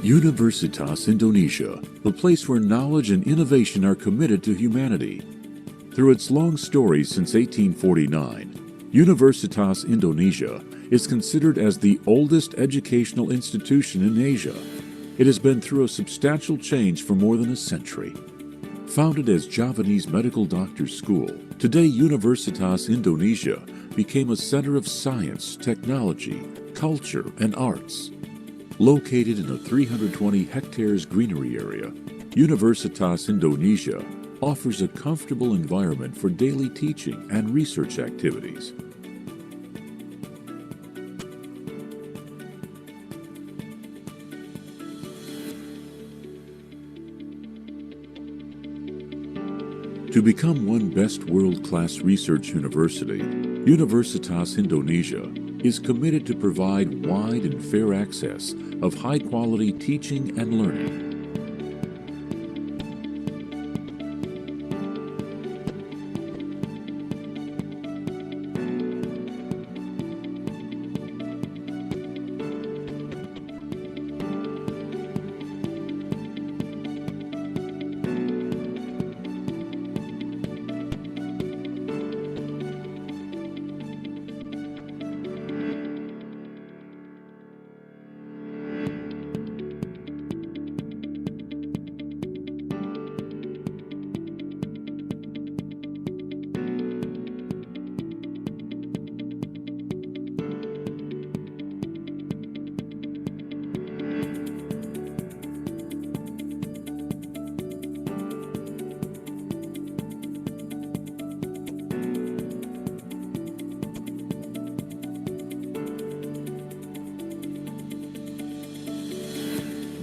Universitas Indonesia, a place where knowledge and innovation are committed to humanity. Through its long story since 1849, Universitas Indonesia is considered as the oldest educational institution in Asia. It has been through a substantial change for more than a century. Founded as Javanese medical doctors' school, today Universitas Indonesia became a center of science, technology, culture, and arts. Located in a 320 hectares greenery area, Universitas Indonesia offers a comfortable environment for daily teaching and research activities. To become one best world-class research university, Universitas Indonesia is committed to provide wide and fair access of high-quality teaching and learning.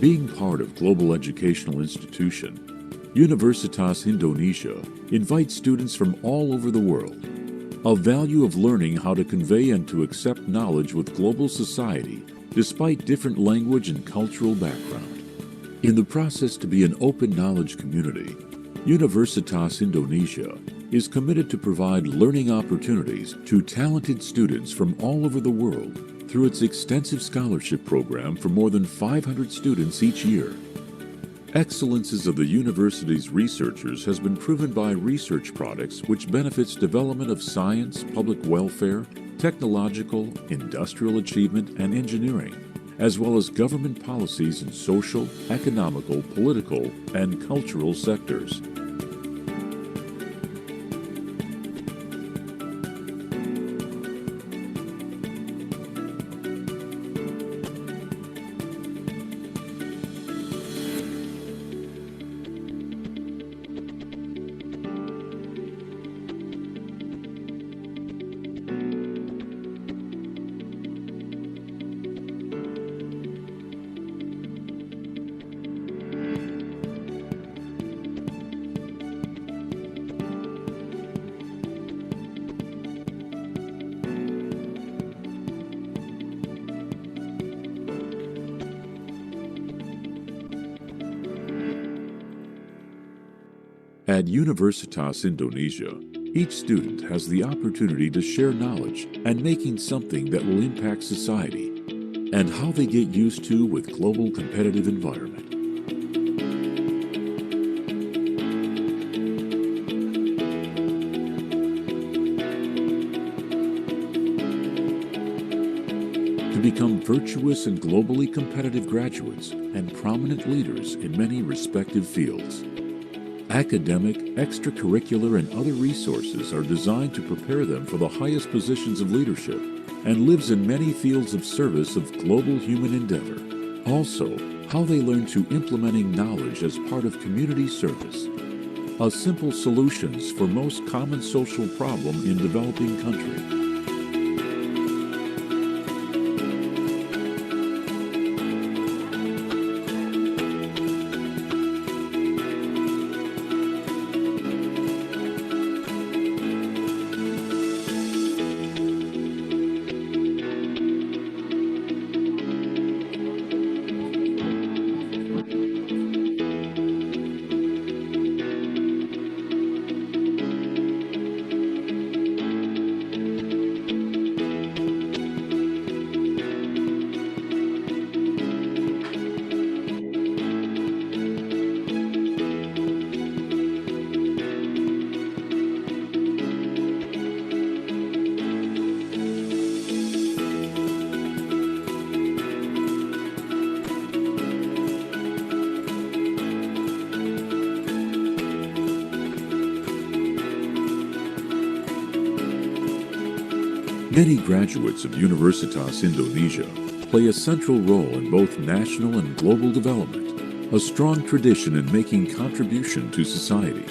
Being part of global educational institution, Universitas Indonesia invites students from all over the world. A value of learning how to convey and to accept knowledge with global society despite different language and cultural background. In the process to be an open knowledge community, Universitas Indonesia is committed to provide learning opportunities to talented students from all over the world through its extensive scholarship program for more than 500 students each year. Excellences of the university's researchers has been proven by research products which benefits development of science, public welfare, technological, industrial achievement, and engineering, as well as government policies in social, economical, political, and cultural sectors. At Universitas Indonesia, each student has the opportunity to share knowledge and making something that will impact society, and how they get used to with global competitive environment. To become virtuous and globally competitive graduates and prominent leaders in many respective fields. Academic, extracurricular, and other resources are designed to prepare them for the highest positions of leadership and lives in many fields of service of global human endeavor. Also, how they learn to implementing knowledge as part of community service. A simple solutions for most common social problem in developing country. Many graduates of Universitas Indonesia play a central role in both national and global development, a strong tradition in making contribution to society.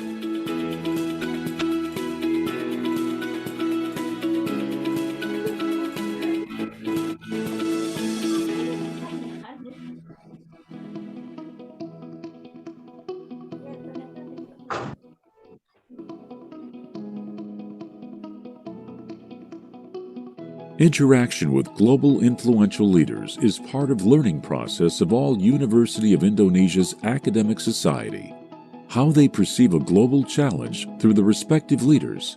Interaction with global influential leaders is part of learning process of all University of Indonesia's academic society. How they perceive a global challenge through the respective leaders.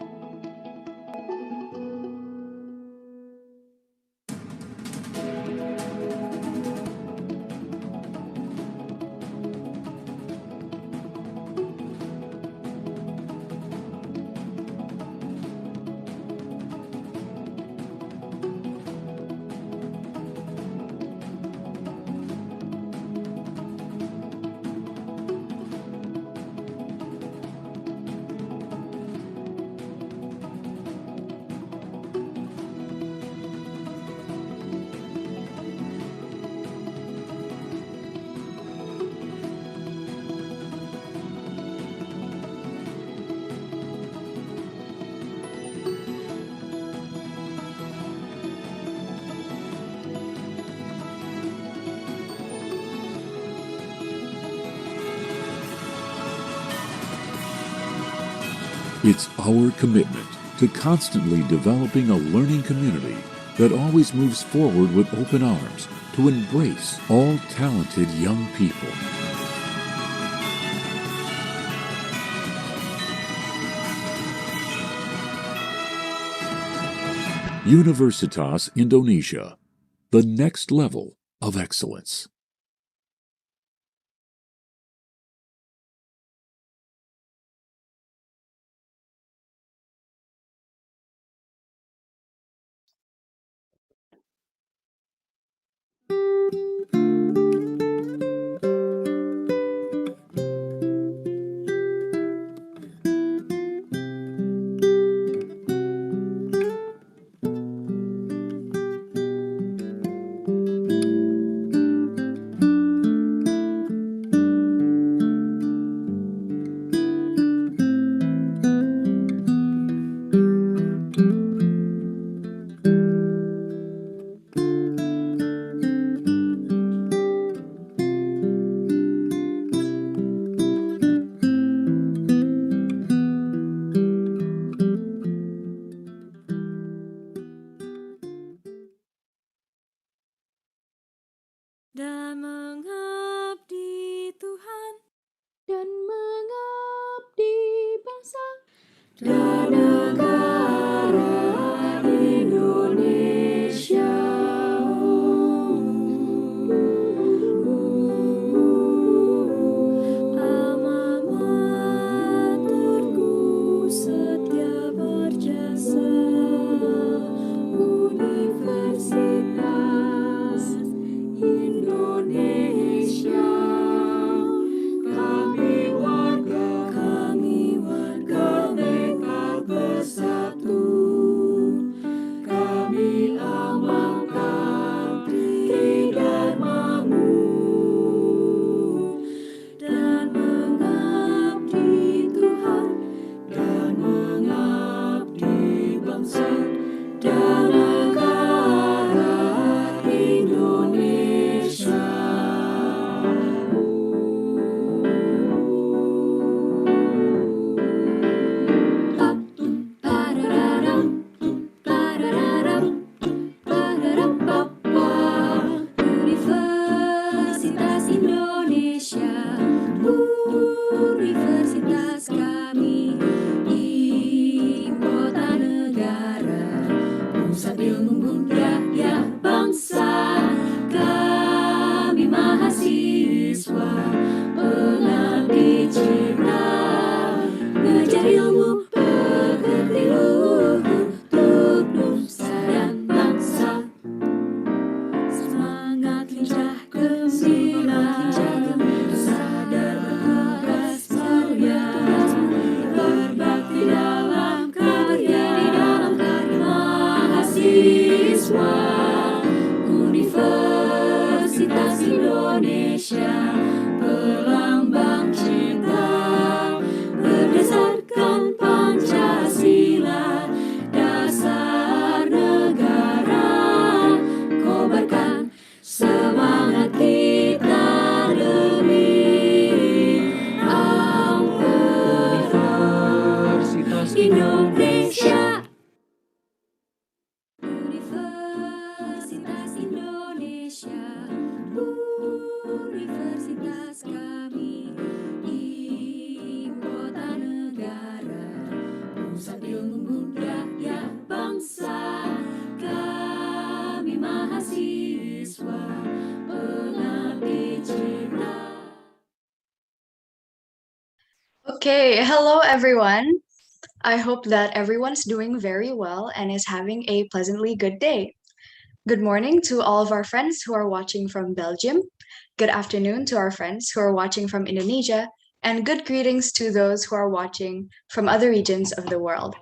It's our commitment to constantly developing a learning community that always moves forward with open arms to embrace all talented young people. Universitas Indonesia, the next level of excellence. Dan mengabdi Tuhan dan mengabdi bangsa dan negara Indonesia. Alma materku setia berjasa, Universitas Indonesia. Kami warga Merdeka Besar. Okay, hello everyone. I hope that everyone's doing very well and is having a pleasantly good day. Good morning to all of our friends who are watching from Belgium. Good afternoon to our friends who are watching from Indonesia. And good greetings to those who are watching from other regions of the world.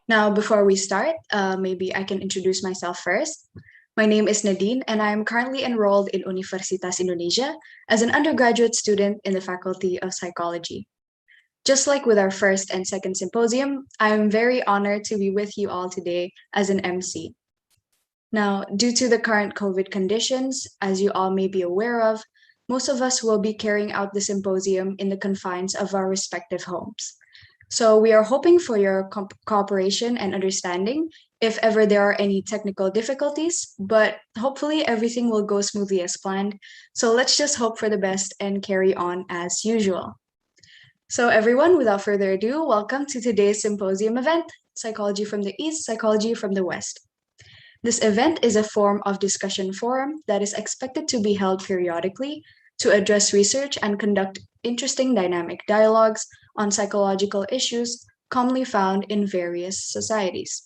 Now, before we start, maybe I can introduce myself first. My name is Nadine, and I am currently enrolled in Universitas Indonesia as an undergraduate student in the Faculty of Psychology. Just like with our first and second symposium, I am very honored to be with you all today as an MC. Now, due to the current COVID conditions, as you all may be aware of, most of us will be carrying out the symposium in the confines of our respective homes. So we are hoping for your cooperation and understanding if ever there are any technical difficulties, but hopefully everything will go smoothly as planned. So let's just hope for the best and carry on as usual. So, everyone, without further ado, welcome to today's symposium event, Psychology from the East, Psychology from the West. This event is a form of discussion forum that is expected to be held periodically to address research and conduct interesting dynamic dialogues on psychological issues commonly found in various societies.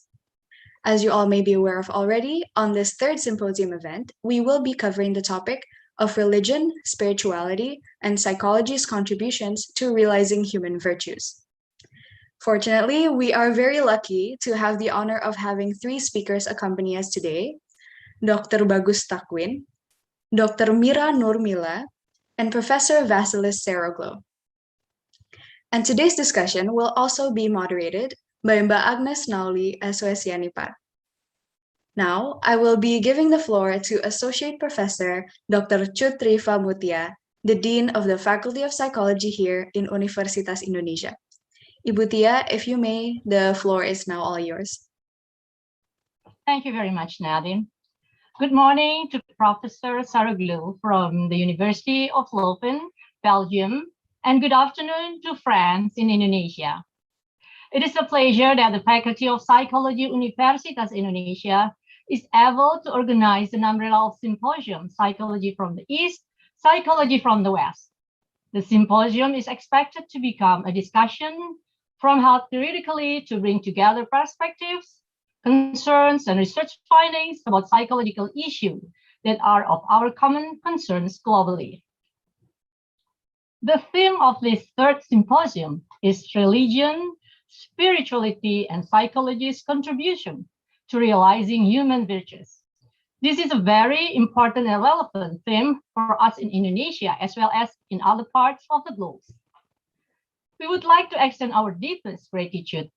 As you all may be aware of already, on this third symposium event, we will be covering the topic of religion, spirituality, and psychology's contributions to realizing human virtues. Fortunately, we are very lucky to have the honor of having three speakers accompany us today: Dr. Bagus Takwin, Dr. Mira Nurmila, and Professor Vasilis Seroglo. And today's discussion will also be moderated by Mbak Agnes Nauli Eswesianipar. Now, I will be giving the floor to Associate Professor Dr. Chutrifa Mutia, the Dean of the Faculty of Psychology here in Universitas Indonesia. Ibu Tia, if you may, the floor is now all yours. Thank you very much, Nadine. Good morning to Professor Saroglu from the University of Leuven, Belgium, and good afternoon to friends in Indonesia. It is a pleasure that the Faculty of Psychology Universitas Indonesia is able to organize an umbrella of symposium, Psychology from the East, Psychology from the West. The symposium is expected to become a discussion from held periodically to bring together perspectives, concerns, and research findings about psychological issues that are of our common concerns globally. The theme of this third symposium is religion, spirituality, and psychology's contribution to realizing human virtues. This is a very important and relevant theme for us in Indonesia as well as in other parts of the globe. We would like to extend our deepest gratitude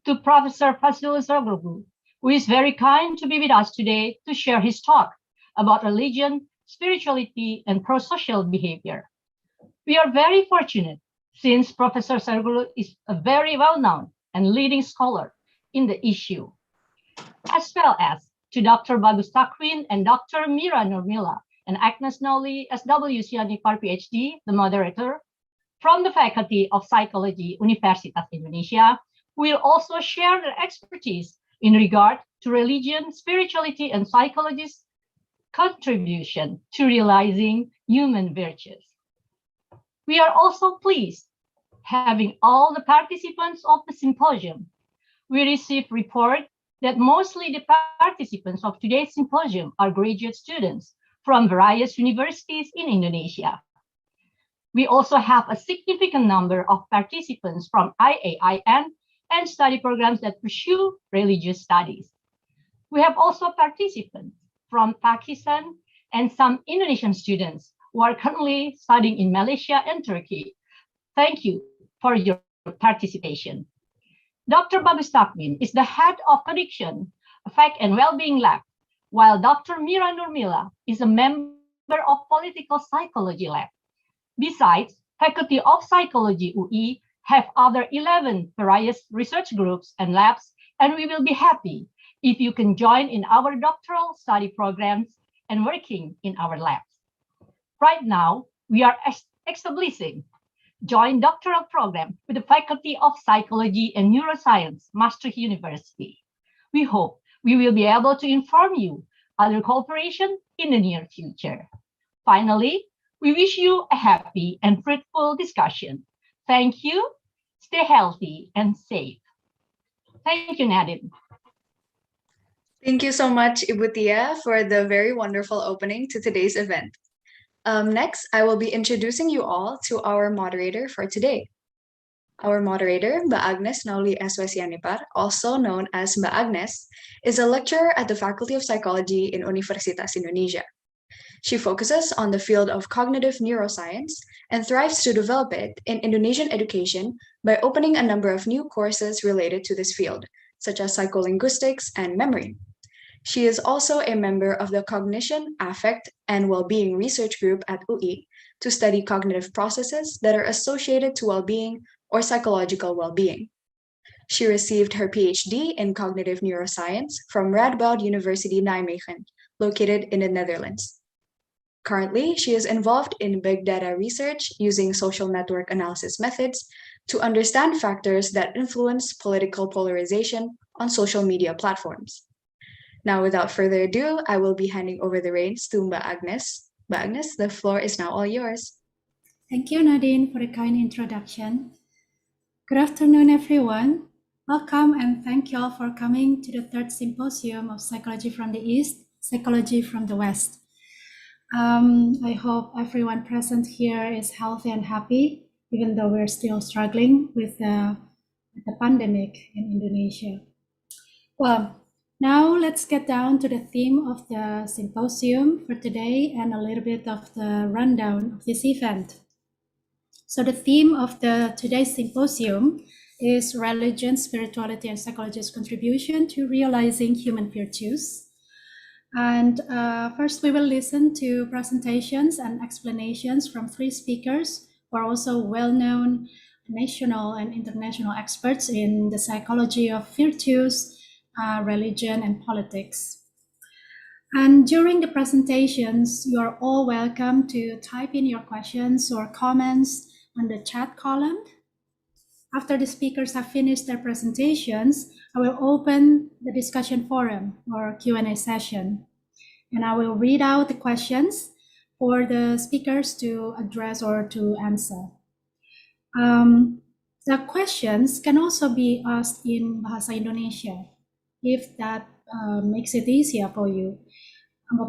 to Professor Vasilis Seroglu, who is very kind to be with us today to share his talk about religion, spirituality, and pro-social behavior. We are very fortunate since Professor Seroglu is a very well-known and leading scholar in the issue, as well as to Dr. Bagus Takwin and Dr. Mira Nurmila and Agnes Noli, SWCNIPAR PhD, the moderator, from the Faculty of Psychology, Universitas Indonesia, who will also share their expertise in regard to religion, spirituality, and psychology's contribution to realizing human virtues. We are also pleased having all the participants of the symposium. We received report that mostly the participants of today's symposium are graduate students from various universities in Indonesia. We also have a significant number of participants from IAIN and study programs that pursue religious studies. We have also participants from Pakistan and some Indonesian students who are currently studying in Malaysia and Turkey. Thank you for your participation. Dr. Bagus Takwin is the head of Addiction, Affect and Wellbeing Lab, while Dr. Mira Nurmila is a member of Political Psychology Lab. Besides, Faculty of Psychology UI have other 11 various research groups and labs, and we will be happy if you can join in our doctoral study programs and working in our labs. Right now, we are establishing joint doctoral program with the Faculty of Psychology and Neuroscience, Maastricht University. We hope we will be able to inform you other cooperation in the near future. Finally, we wish you a happy and fruitful discussion. Thank you. Stay healthy and safe. Thank you, Nadine. Thank you so much, Ibu Tia, for the very wonderful opening to today's event. Next, I will be introducing you all to our moderator for today. Our moderator, Mbak Agnes Nauli Eswesianipar, also known as Mbak Agnes, is a lecturer at the Faculty of Psychology in Universitas Indonesia. She focuses on the field of cognitive neuroscience and thrives to develop it in Indonesian education by opening a number of new courses related to this field, such as psycholinguistics and memory. She is also a member of the Cognition, Affect, and Well-being Research Group at UI to study cognitive processes that are associated to well-being or psychological well-being. She received her PhD in cognitive neuroscience from Radboud University Nijmegen, located in the Netherlands. Currently, she is involved in big data research using social network analysis methods to understand factors that influence political polarization on social media platforms. Now, without further ado, I will be handing over the reins to Mbak Agnes. Mbak Agnes, the floor is now all yours. Thank you, Nadine, for the kind introduction. Good afternoon, everyone. Welcome and thank you all for coming to the third symposium of Psychology from the East, Psychology from the West. I hope everyone present here is healthy and happy, even though we're still struggling with the pandemic in Indonesia. Well, now let's get down to the theme of the symposium for today and a little bit of the rundown of this event. So the theme of today's symposium is Religion, Spirituality, and Psychology's Contribution to Realizing Human Virtues. And first we will listen to presentations and explanations from three speakers who are also well-known national and international experts in the psychology of virtues, religion, and politics. And during the presentations, you are all welcome to type in your questions or comments on the chat column. After the speakers have finished their presentations, I will open the discussion forum or Q&A session, and I will read out the questions for the speakers to address or to answer. The questions can also be asked in Bahasa Indonesia, if that makes it easier for you.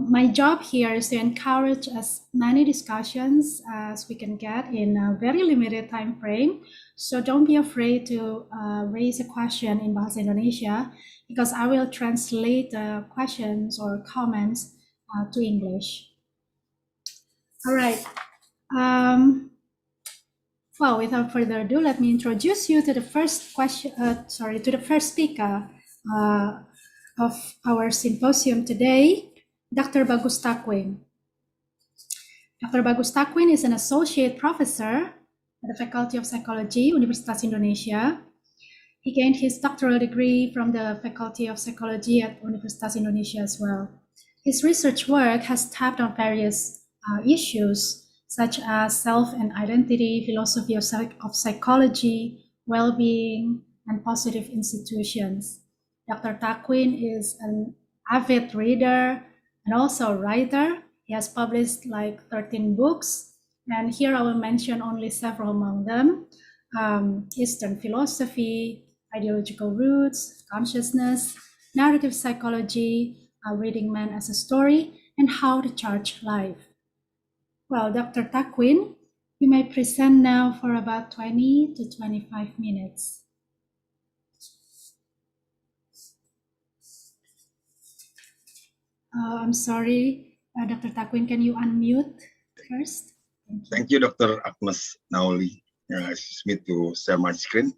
My job here is to encourage as many discussions as we can get in a very limited time frame. So don't be afraid to raise a question in Bahasa Indonesia, because I will translate the questions or comments to English. All right. Well, without further ado, let me introduce you to the first speaker of our symposium today, Dr. Bagus Takwin. Dr. Bagus Takwin is an associate professor at the Faculty of Psychology, Universitas Indonesia. He gained his doctoral degree from the Faculty of Psychology at Universitas Indonesia as well. His research work has tapped on various issues such as self and identity, philosophy of psychology, well-being, and positive institutions. Dr. Takwin is an avid reader and also a writer. He has published like 13 books, and here I will mention only several among them. Eastern philosophy, ideological roots, consciousness, narrative psychology, reading man as a story, and how to charge life. Well, Dr. Takwin, you may present now for about 20 to 25 minutes. I'm sorry, Dr. Takwin, can you unmute first? Thank you, Dr. Agnes Nauli. Excuse me to share my screen.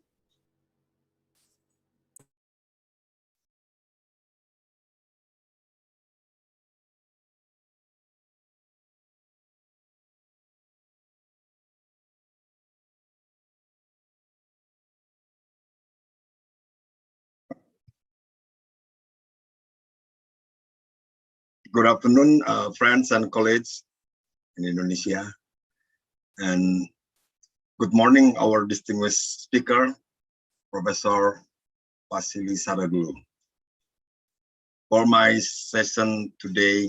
Good afternoon, friends and colleagues in Indonesia. And good morning, our distinguished speaker, Professor Vasily Saraglu. For my session today,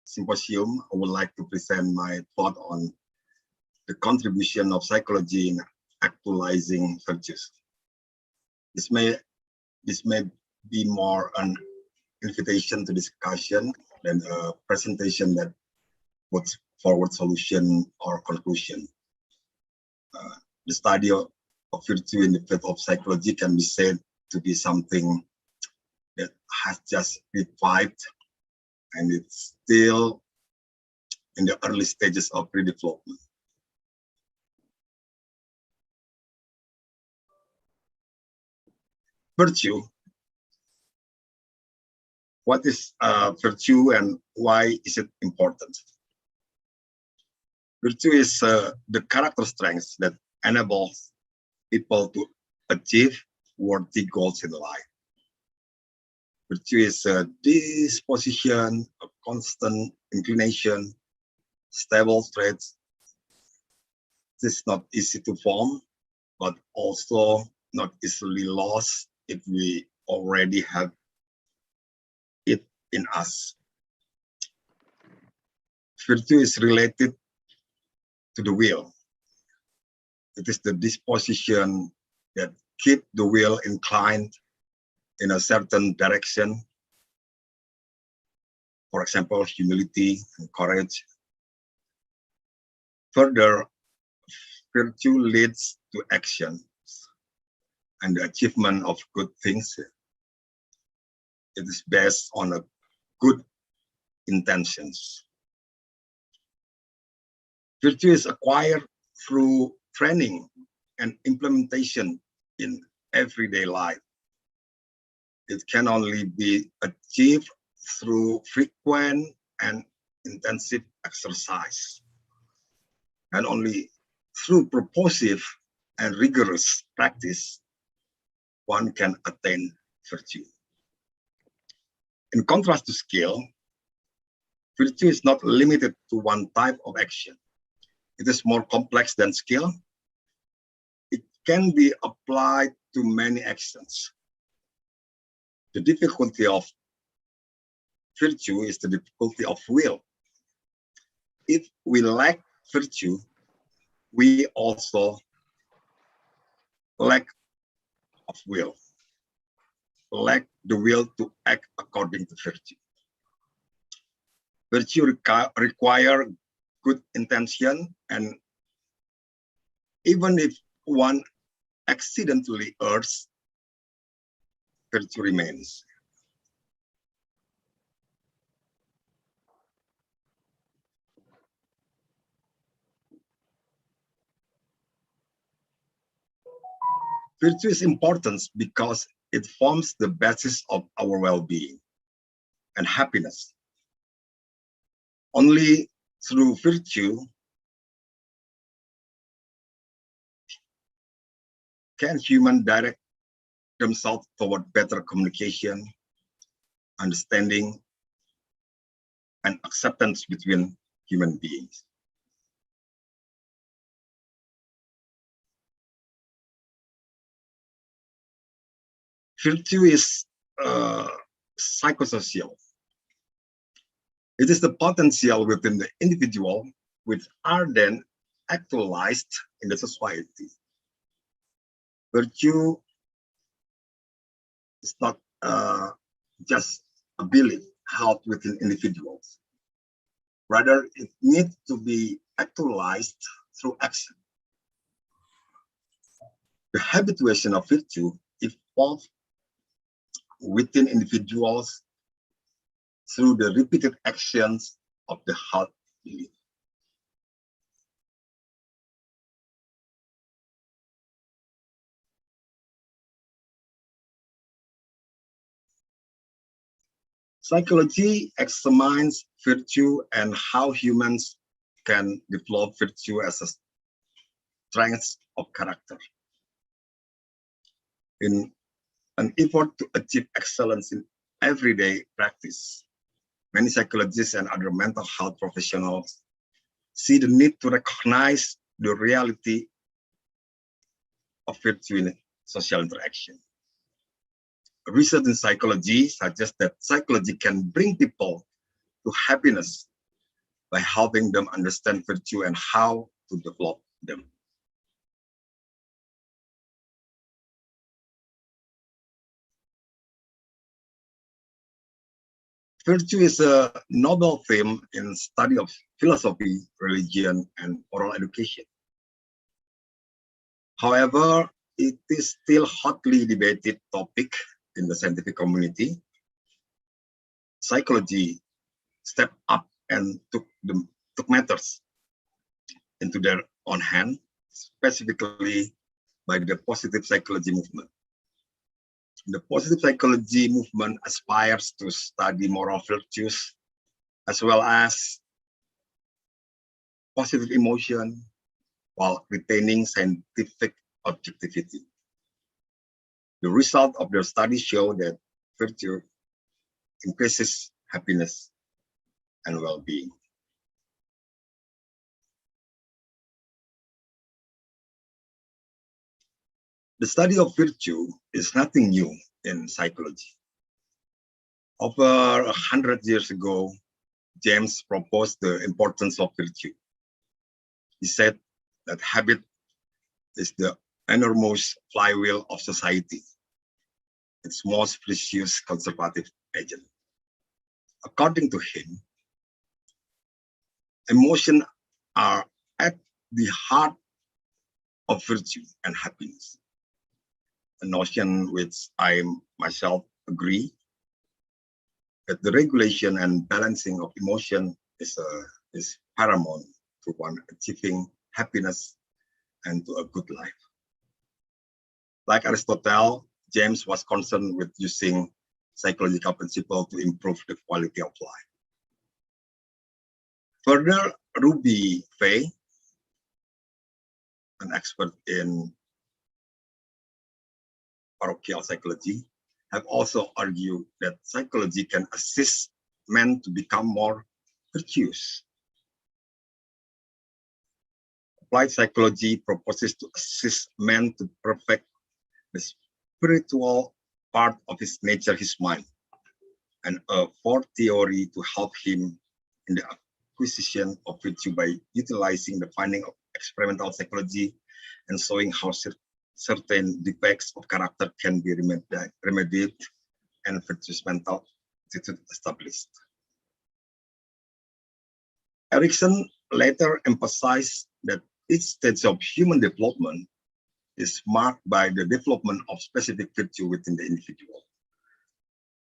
symposium, I would like to present my thought on the contribution of psychology in actualizing virtues. This may be more an invitation to discussion than a presentation that puts forward solution or conclusion. The study of virtue in the field of psychology can be said to be something that has just revived, and it's still in the early stages of redevelopment. Virtue. What is virtue and why is it important? Virtue is the character strengths that enables people to achieve worthy goals in life. Virtue is a disposition, a constant inclination, stable traits. It's not easy to form, but also not easily lost if we already have it in us. Virtue is related to the will. It is the disposition that keep the will inclined in a certain direction. For example, humility and courage. Further, virtue leads to action and the achievement of good things. It is based on a good intentions. Virtue is acquired through training and implementation in everyday life. It can only be achieved through frequent and intensive exercise, and only through purposive and rigorous practice one can attain virtue. In contrast to skill, virtue is not limited to one type of action. It is more complex than skill. It can be applied to many actions. The difficulty of virtue is the difficulty of will. If we lack virtue, we also lack of will, lack the will to act according to virtue. Virtue require good intention, and even if one accidentally errs, virtue remains. Virtue is important because it forms the basis of our well-being and happiness. Only through virtue can humans direct themselves toward better communication, understanding, and acceptance between human beings. Virtue is psychosocial. It is the potential within the individual which are then actualized in the society. Virtue is not just a belief held within individuals. Rather, it needs to be actualized through action. The habituation of virtue evolves within individuals through the repeated actions of the heart belief. Psychology examines virtue and how humans can develop virtue as a strength of character. In an effort to achieve excellence in everyday practice, many psychologists and other mental health professionals see the need to recognize the reality of virtue in social interaction. Research in psychology suggests that psychology can bring people to happiness by helping them understand virtue and how to develop them. Virtue is a noble theme in study of philosophy, religion, and oral education. However, it is still hotly debated topic in the scientific community. Psychology stepped up and took matters into their own hand, specifically by the positive psychology movement. The positive psychology movement aspires to study moral virtues as well as positive emotion while retaining scientific objectivity. The result of their studies show that virtue increases happiness and well-being. The study of virtue is nothing new in psychology. Over 100 years ago, James proposed the importance of virtue. He said that habit is the enormous flywheel of society, its most precious conservative agent. According to him, emotions are at the heart of virtue and happiness, a notion which I myself agree that the regulation and balancing of emotion is paramount to one achieving happiness and to a good life. Like Aristotle, James was concerned with using psychological principles to improve the quality of life. Further, Ruby Fay, an expert in parochial psychology, have also argued that psychology can assist men to become more virtuous. Applied psychology proposes to assist men to perfect the spiritual part of his nature, his mind, and a fourth theory to help him in the acquisition of virtue by utilizing the finding of experimental psychology and showing how certain defects of character can be remedied and virtuous mental attitude established. Erikson later emphasized that each stage of human development is marked by the development of specific virtue within the individual.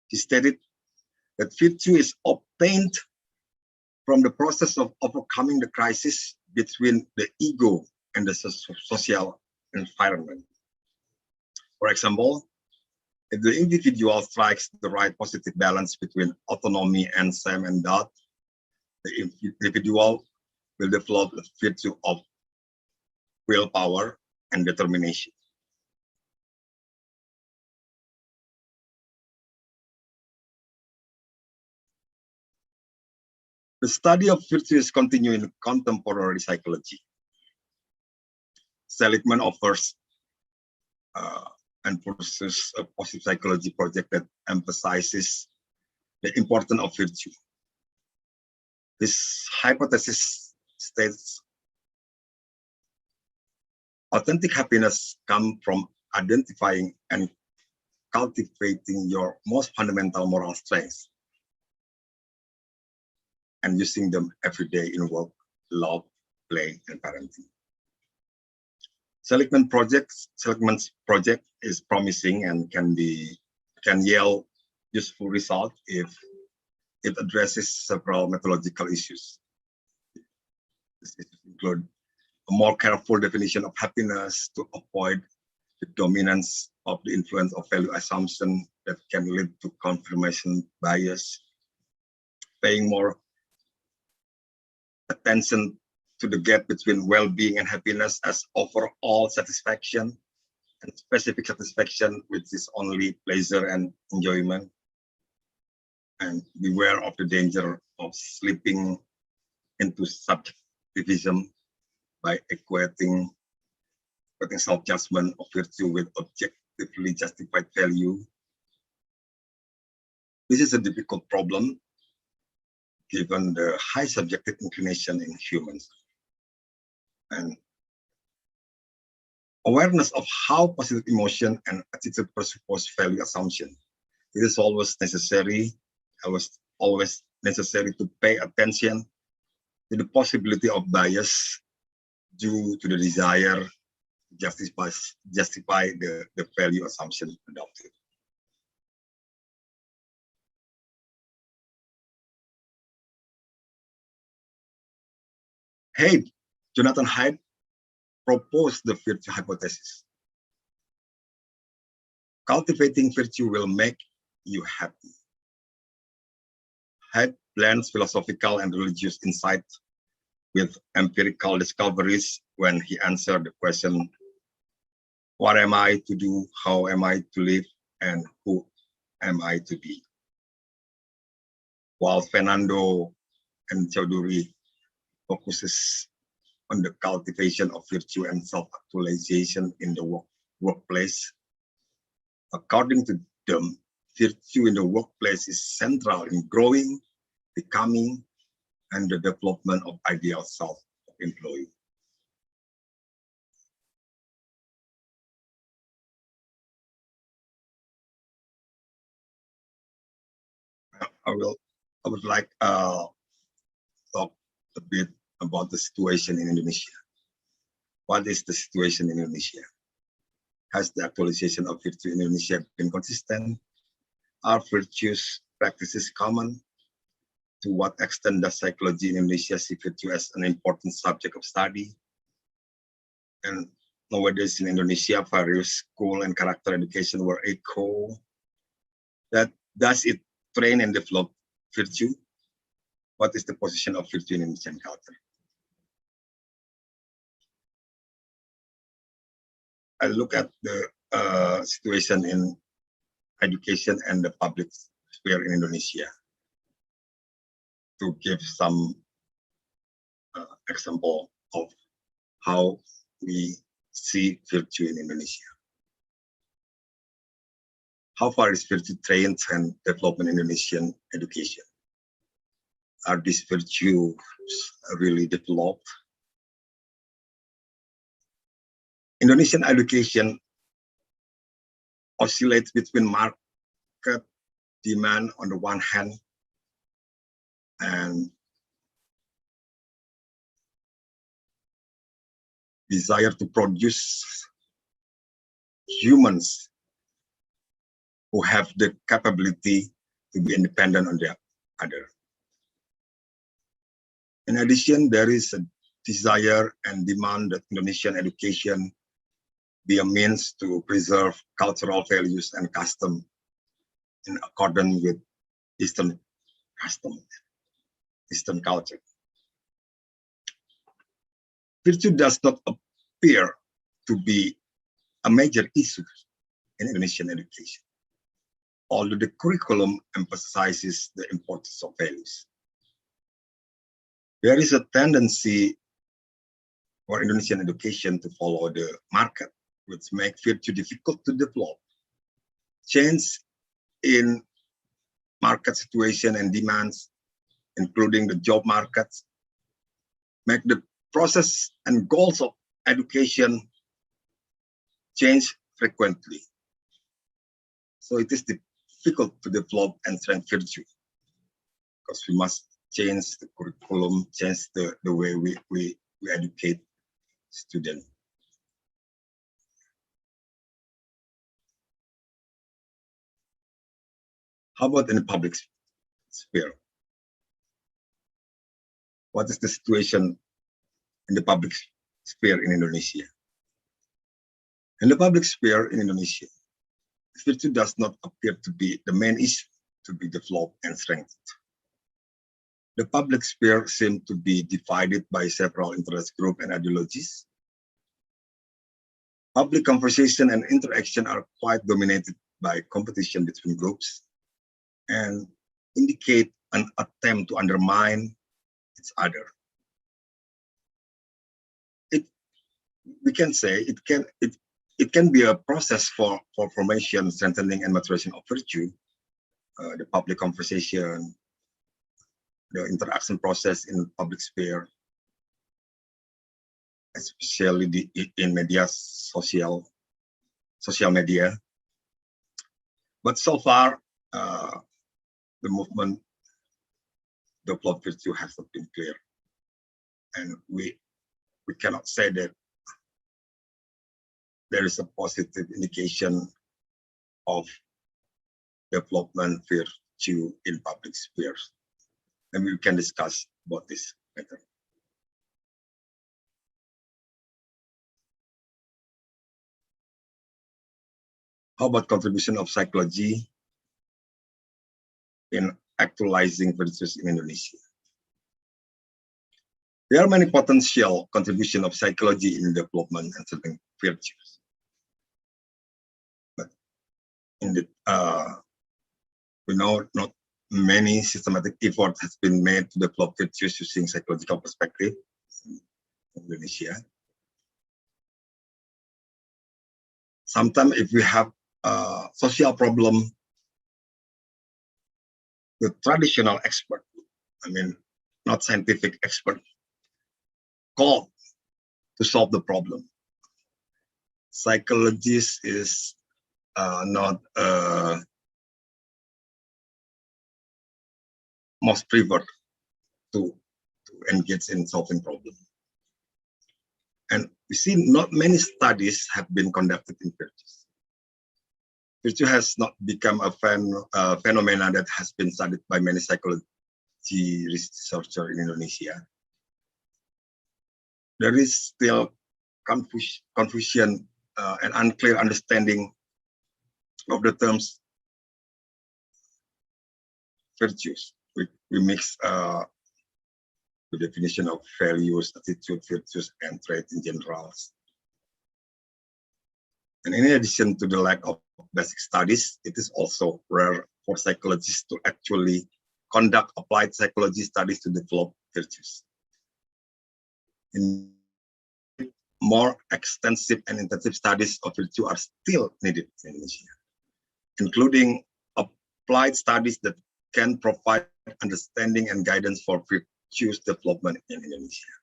He stated that virtue is obtained from the process of overcoming the crisis between the ego and the social environment. For example, if the individual strikes the right positive balance between autonomy and shame and doubt, the individual will develop the virtue of willpower and determination. The study of virtue is continuing in contemporary psychology. Seligman offers and pursues a positive psychology project that emphasizes the importance of virtue. This hypothesis states authentic happiness comes from identifying and cultivating your most fundamental moral strengths and using them every day in work, love, play, and parenting. Seligman's project is promising and can yield useful results if it addresses several methodological issues. This include a more careful definition of happiness to avoid the dominance of the influence of value assumption that can lead to confirmation bias, paying more attention to the gap between well-being and happiness as overall satisfaction and specific satisfaction, which is only pleasure and enjoyment, and beware of the danger of slipping into subjectivism by equating self-judgment of virtue with objectively justified value. This is a difficult problem given the high subjective inclination in humans. And awareness of how positive emotion and attitude presuppose value assumption. It is always necessary, always necessary to pay attention to the possibility of bias due to the desire to justify the value assumption adopted. Jonathan Haidt proposed the virtue hypothesis. Cultivating virtue will make you happy. Haidt blends philosophical and religious insight with empirical discoveries when he answered the question, what am I to do, how am I to live, and who am I to be? While Fernando and Chaudhuri focuses on the cultivation of virtue and self-actualization in the workplace, according to them, virtue in the workplace is central in growing, becoming, and the development of ideal self of employee. I would like talk a bit about the situation in Indonesia. What is the situation in Indonesia? Has the actualization of virtue in Indonesia been consistent? Are virtues practices common? To what extent does psychology in Indonesia see virtue as an important subject of study? And nowadays in Indonesia, various school and character education were echo. Does it train and develop virtue? What is the position of virtue in Indonesian culture? I look at the situation in education and the public sphere in Indonesia to give some example of how we see virtue in Indonesia. How far is virtue trained and development in Indonesian education? Are these virtues really developed? Indonesian education oscillates between market demand on the one hand and desire to produce humans who have the capability to be independent on the other. In addition, there is a desire and demand that Indonesian education be a means to preserve cultural values and custom in accordance with Eastern custom, Eastern culture. Virtue does not appear to be a major issue in Indonesian education, although the curriculum emphasizes the importance of values. There is a tendency for Indonesian education to follow the market, which makes virtue difficult to develop. Change in market situation and demands, including the job markets, make the process and goals of education change frequently. So it is difficult to develop and train virtue because we must change the curriculum, change the way we educate students. How about in the public sphere? What is the situation in the public sphere in Indonesia? In the public sphere in Indonesia, virtue does not appear to be the main issue to be developed and strengthened. The public sphere seems to be divided by several interest groups and ideologies. Public conversation and interaction are quite dominated by competition between groups and indicate an attempt to undermine each other. We can say it can be a process for formation, strengthening, and maturation of virtue. The public conversation, the interaction process in the public sphere especially in social media. But so far, the movement developed virtue has not been clear, and we cannot say that there is a positive indication of development virtue in public spheres, and we can discuss about this later. How about contribution of psychology in actualizing virtues in Indonesia? There are many potential contributions of psychology in development and certain virtues. But in the we know not many systematic effort has been made to develop virtues using psychological perspective in Indonesia. Sometimes if we have a social problem, the traditional expert, I mean, not scientific expert, called to solve the problem. Psychologist is not most preferred to engage in solving problems. And we see not many studies have been conducted in virtues. Virtue has not become a phenomena that has been studied by many psychology researchers in Indonesia. There is still confusion and unclear understanding of the terms virtues. We mix the definition of values, attitude, virtues, and traits in general. And in addition to the lack of basic studies, it is also rare for psychologists to actually conduct applied psychology studies to develop virtues. More extensive and intensive studies of virtue are still needed in Indonesia, including applied studies that can provide understanding and guidance for virtues development in Indonesia.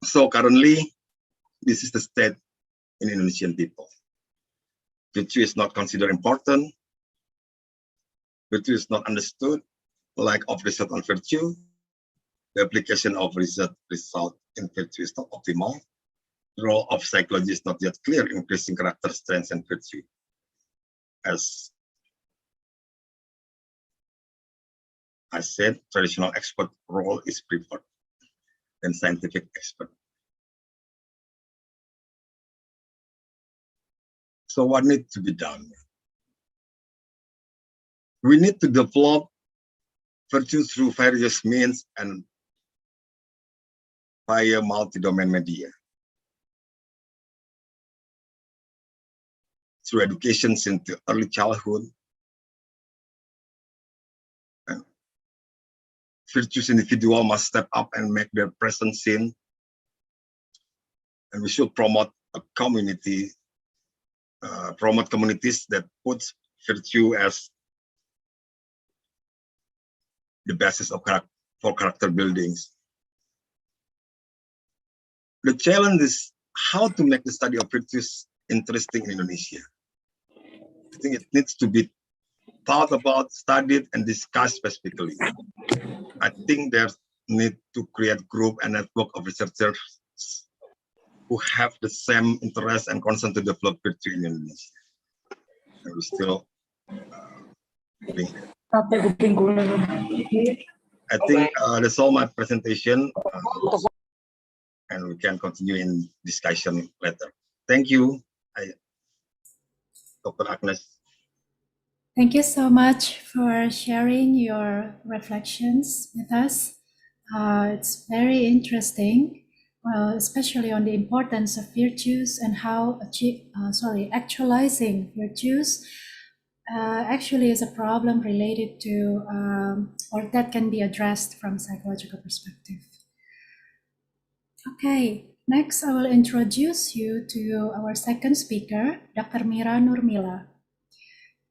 So currently, this is the state in Indonesian people. Virtue is not considered important. Virtue is not understood. Lack of research on virtue. The application of research result in virtue is not optimal. The role of psychology is not yet clear in increasing character strengths and virtue. As I said, traditional expert role is preferred than scientific expert. So what needs to be done? We need to develop virtue through various means and via multi-domain media. Through education since early childhood, and virtuous individual must step up and make their presence seen. And we should promote a community, promote communities that puts virtue as the basis of for character buildings. The challenge is how to make the study of virtues interesting in Indonesia. I think it needs to be thought about, studied, and discussed specifically. I think there's need to create group and network of researchers who have the same interest and concern to develop virtue in Indonesia. And we're still doing that. I think that's all my presentation, and we can continue in discussion later. Thank you, Dr. Agnes. Thank you so much for sharing your reflections with us. It's very interesting, especially on the importance of virtues and how actualizing virtues actually is a problem related to, or that can be addressed from psychological perspective. Okay, next I will introduce you to our second speaker, Dr. Mira Nurmila.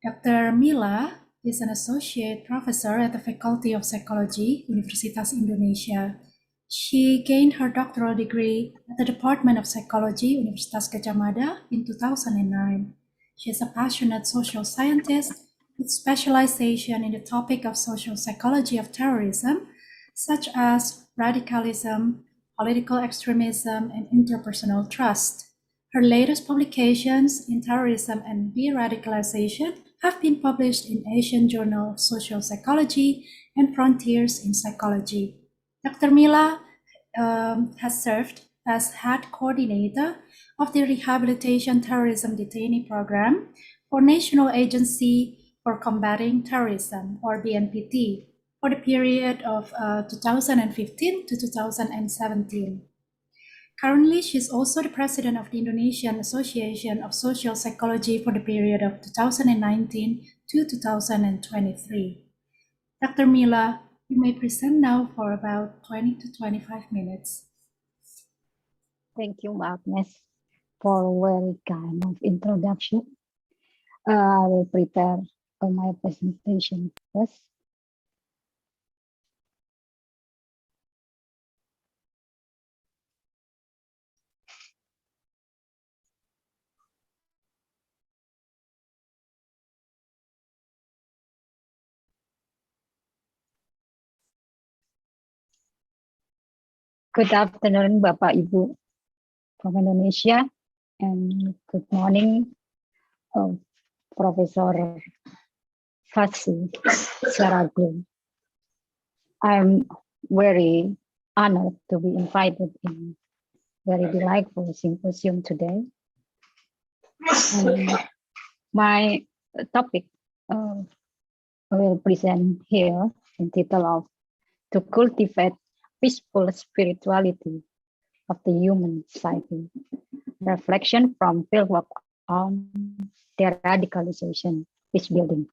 Dr. Mila is an associate professor at the Faculty of Psychology, Universitas Indonesia. She gained her doctoral degree at the Department of Psychology, Universitas Gadjah Mada in 2009. She is a passionate social scientist with specialization in the topic of social psychology of terrorism, such as radicalism, political extremism, and interpersonal trust. Her latest publications in terrorism and de-radicalization have been published in Asian Journal of Social Psychology and Frontiers in Psychology. Dr. Mila has served as head coordinator of the Rehabilitation Terrorism Detainee Program for National Agency for Combating Terrorism, or BNPT, for the period of 2015 to 2017. Currently, she is also the president of the Indonesian Association of Social Psychology for the period of 2019 to 2023. Dr. Mila, you may present now for about 20 to 25 minutes. Thank you, Agnes, for a very kind of introduction. I will prepare my presentation first. Good afternoon, Bapak Ibu from Indonesia, and good morning, Professor Fasi Saraglu. I'm very honored to be invited in very delightful symposium today. And my topic I will present here in title of "To Cultivate Peaceful Spirituality of the Human Psyche, Reflection from Fieldwork on De-radicalization, Peace Building."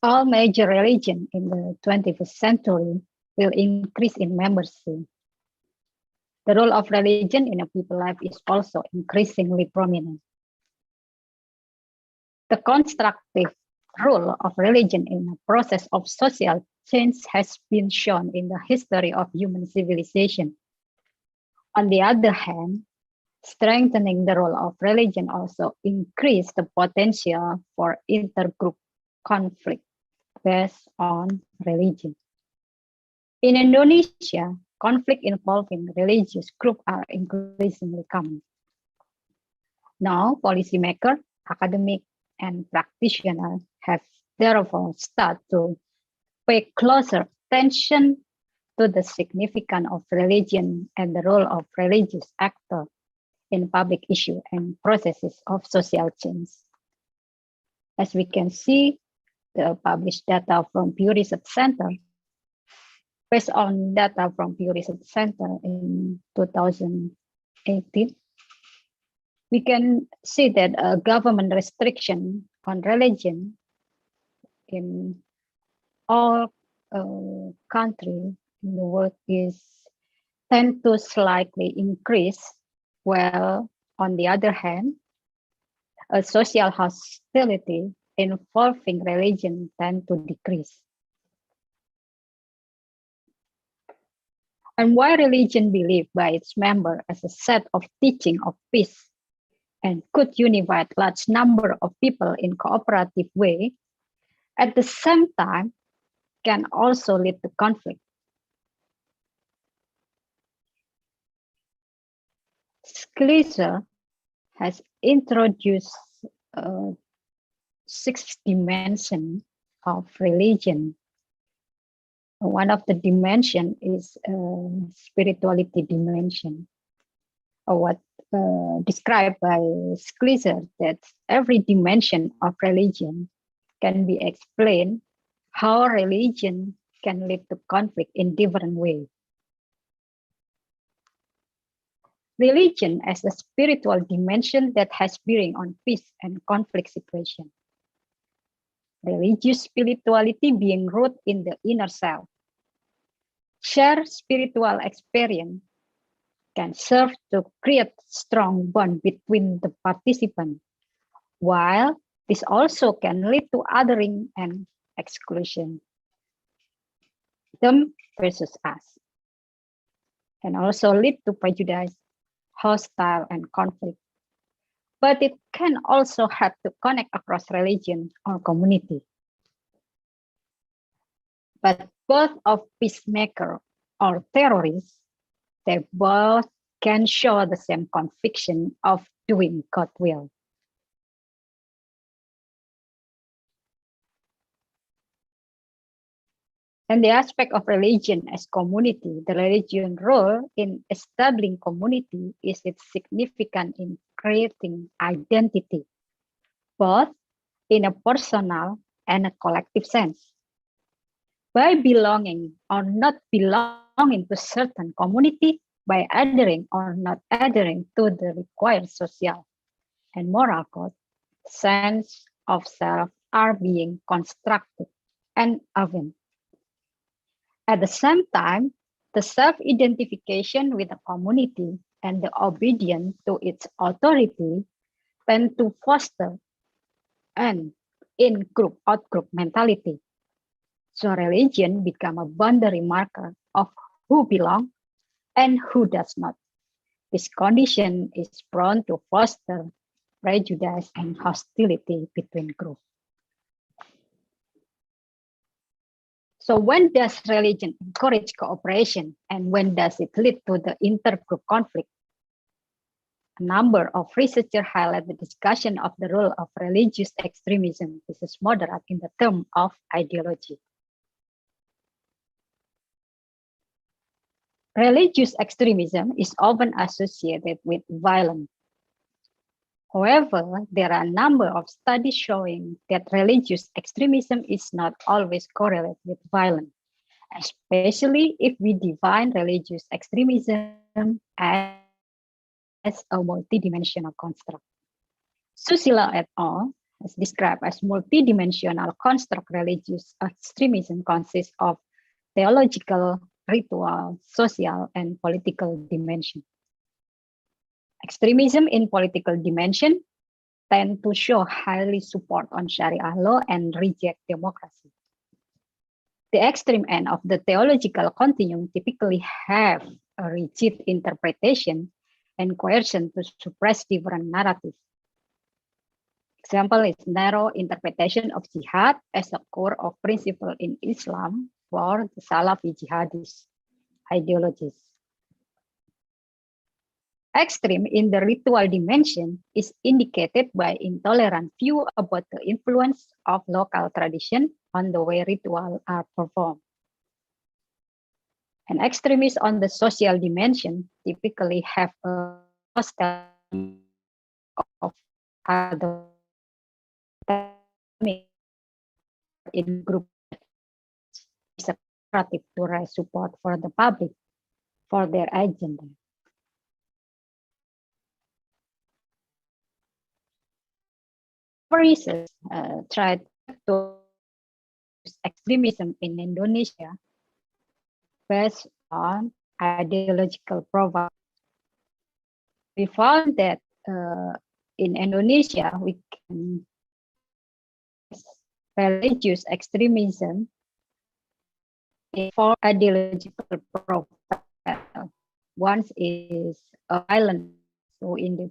All major religions in the 21st century will increase in membership. The role of religion in a people's life is also increasingly prominent. The constructive role of religion in the process of social change has been shown in the history of human civilization. On the other hand, strengthening the role of religion also increased the potential for intergroup conflict based on religion. In Indonesia, conflict involving religious groups are increasingly common. Now, policymakers, academics, and practitioners have therefore started to pay closer attention to the significance of religion and the role of religious actors in public issues and processes of social change. As we can see, the published data from Pew Research Center, based on data from Pew Research Center in 2018, we can see that a government restriction on religion in all countries in the world tend to slightly increase, while on the other hand, a social hostility involving religion tend to decrease. And why religion believed by its member as a set of teaching of peace and could unite large number of people in cooperative way, at the same time can also lead to conflict. Schlieser has introduced 6 dimensions of religion. One of the dimension is spirituality dimension, or what described by Schlieser, that every dimension of religion can be explained how religion can lead to conflict in different ways. Religion as a spiritual dimension that has bearing on peace and conflict situation. Religious spirituality being rooted in the inner self. Share spiritual experience can serve to create strong bond between the participants, while this also can lead to othering and exclusion. Them versus us, and also lead to prejudice, hostile, and conflict. But it can also help to connect across religion or community. But both of peacemaker or terrorists, they both can show the same conviction of doing God will. And the aspect of religion as community, the religion role in establishing community is its significant in creating identity, both in a personal and a collective sense. By belonging or not belonging to certain community, by adhering or not adhering to the required social and moral code, sense of self are being constructed and earned. At the same time, the self-identification with the community and the obedience to its authority tend to foster an in-group, out-group mentality. So religion become a boundary marker of who belong and who does not. This condition is prone to foster prejudice and hostility between groups. So when does religion encourage cooperation and when does it lead to the intergroup conflict? A number of researchers highlight the discussion of the role of religious extremism. This is moderate in the term of ideology. Religious extremism is often associated with violence. However, there are a number of studies showing that religious extremism is not always correlated with violence, especially if we define religious extremism as a multidimensional construct. Susila et al. Has described as multidimensional construct. Religious extremism consists of theological, ritual, social, and political dimension. Extremism in political dimension tend to show highly support on Sharia law and reject democracy. The extreme end of the theological continuum typically have a rigid interpretation and coercion to suppress different narratives. Example is narrow interpretation of jihad as a core of principle in Islam for the Salafi jihadist ideologies. Extreme in the ritual dimension is indicated by intolerant view about the influence of local tradition on the way rituals are performed. And extremists on the social dimension typically have a hostile of other in group is a narrative to raise support for the public for their agenda. Research tried to use extremism in Indonesia based on ideological profile. We found that in Indonesia, we can religious extremism for ideological profile. One is violent, so in the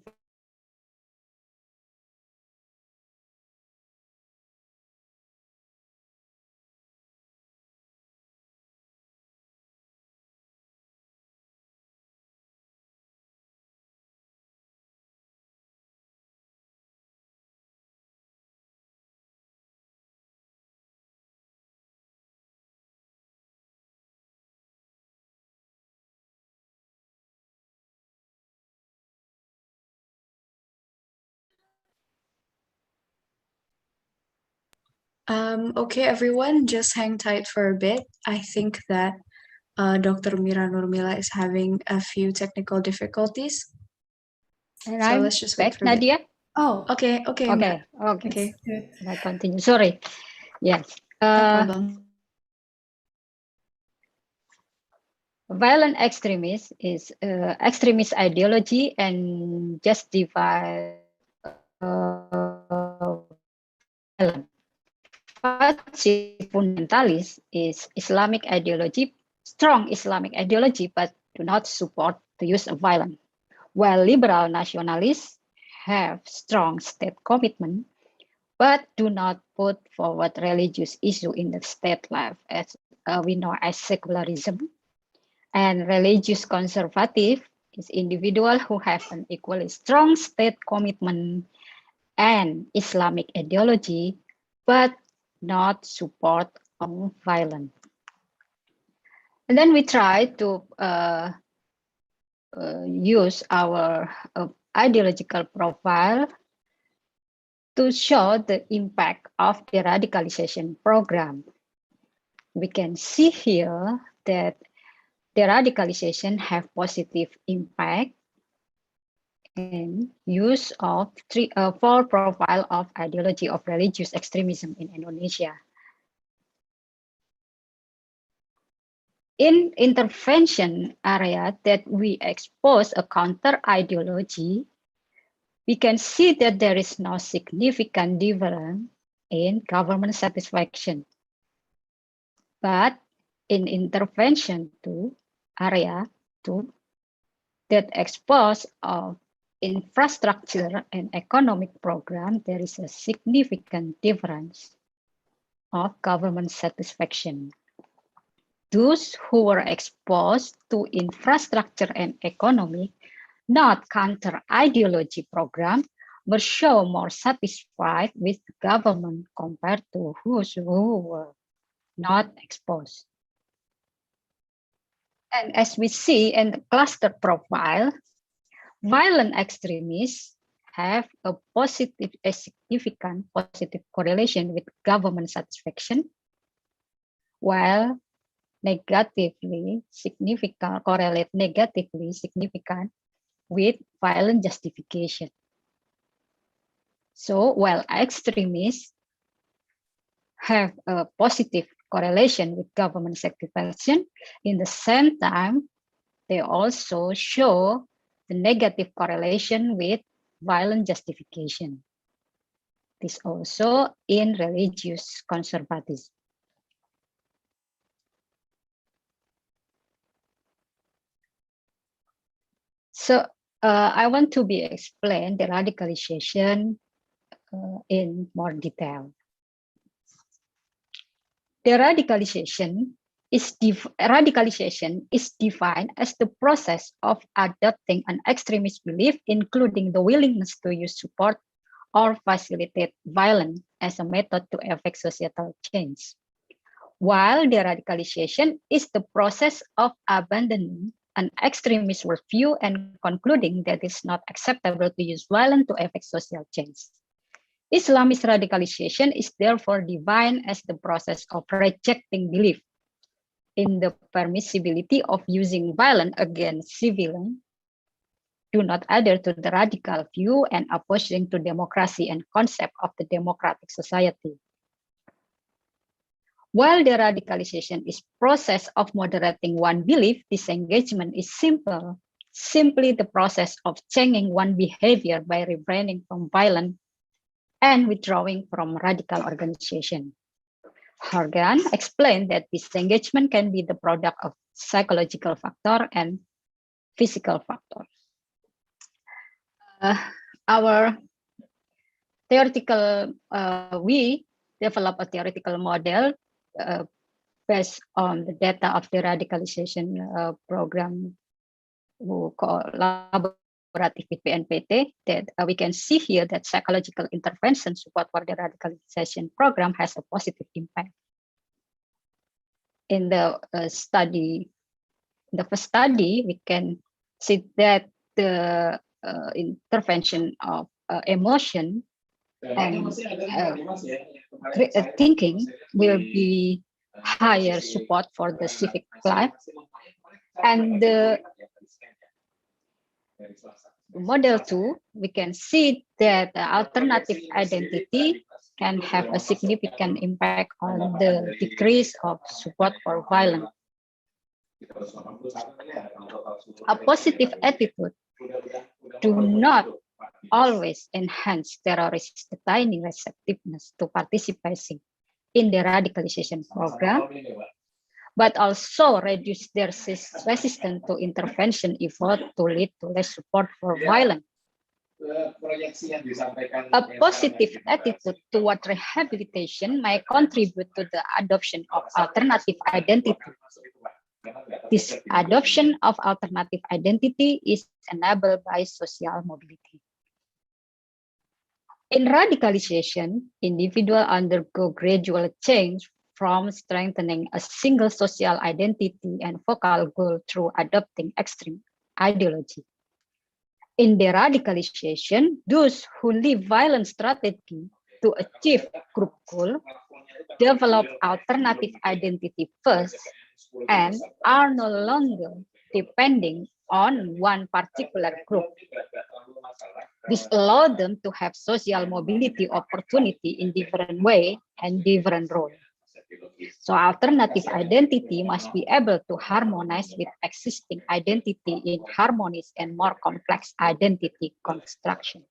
Okay, everyone, just hang tight for a bit. I think that Dr. Mira Nurmila is having a few technical difficulties. and So I'm let's just wait back, for a bit. Nadia. Oh, Okay, Okay, Mira. Okay, good. I continue. Sorry. Yes. no problem. Violent extremist is extremist ideology and justify violence. Fascist fundamentalist is Islamic ideology, strong Islamic ideology, but do not support the use of violence. While liberal nationalists have strong state commitment, but do not put forward religious issue in the state life, as we know as secularism. And religious conservative is individual who have an equally strong state commitment and Islamic ideology, but not support on violence. And then we try to use our ideological profile to show the impact of the radicalization program. We can see here that the radicalization have positive impact and use of four profile of ideology of religious extremism in Indonesia. In intervention area that we expose a counter ideology, we can see that there is no significant difference in government satisfaction. But in intervention to area 2 that expose of infrastructure and economic program, there is a significant difference of government satisfaction. Those who were exposed to infrastructure and economic, not counter ideology program, were show more satisfied with the government compared to those who were not exposed. And as we see in the cluster profile, violent extremists have a significant positive correlation with government satisfaction, while correlate negatively significant with violent justification. So while extremists have a positive correlation with government satisfaction, in the same time, they also show the negative correlation with violent justification. This also in religious conservatism. So I want to explain the radicalization in more detail. The radicalization is defined as the process of adopting an extremist belief, including the willingness to use support or facilitate violence as a method to effect societal change. While the radicalization is the process of abandoning an extremist worldview and concluding that it's not acceptable to use violence to effect social change. Islamist radicalization is therefore defined as the process of rejecting belief in the permissibility of using violence against civilians, do not adhere to the radical view and opposing to democracy and concept of the democratic society. While the radicalization is process of moderating one belief, disengagement is simply the process of changing one behavior by refraining from violence and withdrawing from radical organization. Horgan explained that disengagement can be the product of psychological factor and physical factor. Our theoretical, we develop a theoretical model based on the data of the radicalization program who collaborate with BNPT, that we can see here that psychological intervention support for the radicalization program has a positive impact. In the first study, we can see that the intervention of emotion and thinking will be higher support for the civic life. And the model 2, we can see that the alternative identity can have a significant impact on the decrease of support for violence. A positive attitude do not always enhance terrorists' tiny receptiveness to participating in the radicalization program, but also reduce their resistance to intervention effort to lead to less support for violence. A positive attitude toward rehabilitation may contribute to the adoption of alternative identity. This adoption of alternative identity is enabled by social mobility. In radicalization, individuals undergo gradual change from strengthening a single social identity and focal goal through adopting extreme ideology. In de-radicalization, those who leave violent strategy to achieve group goal develop alternative identity first and are no longer depending on one particular group. This allows them to have social mobility opportunity in different way and different role. So alternative identity must be able to harmonize with existing identity in harmonious and more complex identity construction.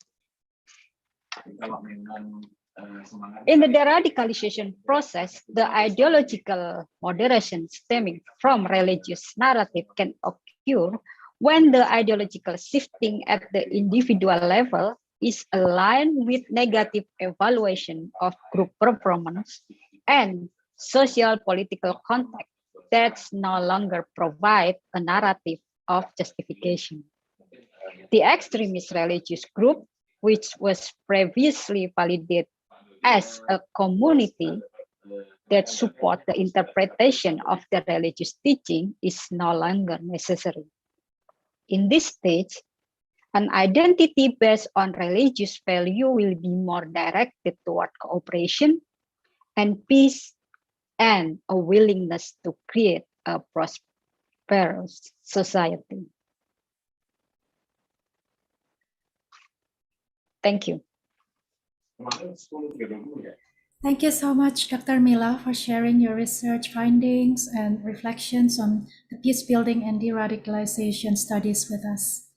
In the de-radicalization process, the ideological moderation stemming from religious narrative can occur when the ideological shifting at the individual level is aligned with negative evaluation of group performance and social political context that no longer provide a narrative of justification. The extremist religious group, which was previously validated as a community that support the interpretation of the religious teaching, is no longer necessary. In this stage, an identity based on religious value will be more directed toward cooperation and peace and a willingness to create a prosperous society. Thank you. Thank you so much, Dr. Mila, for sharing your research findings and reflections on the peace building and de-radicalization studies with us.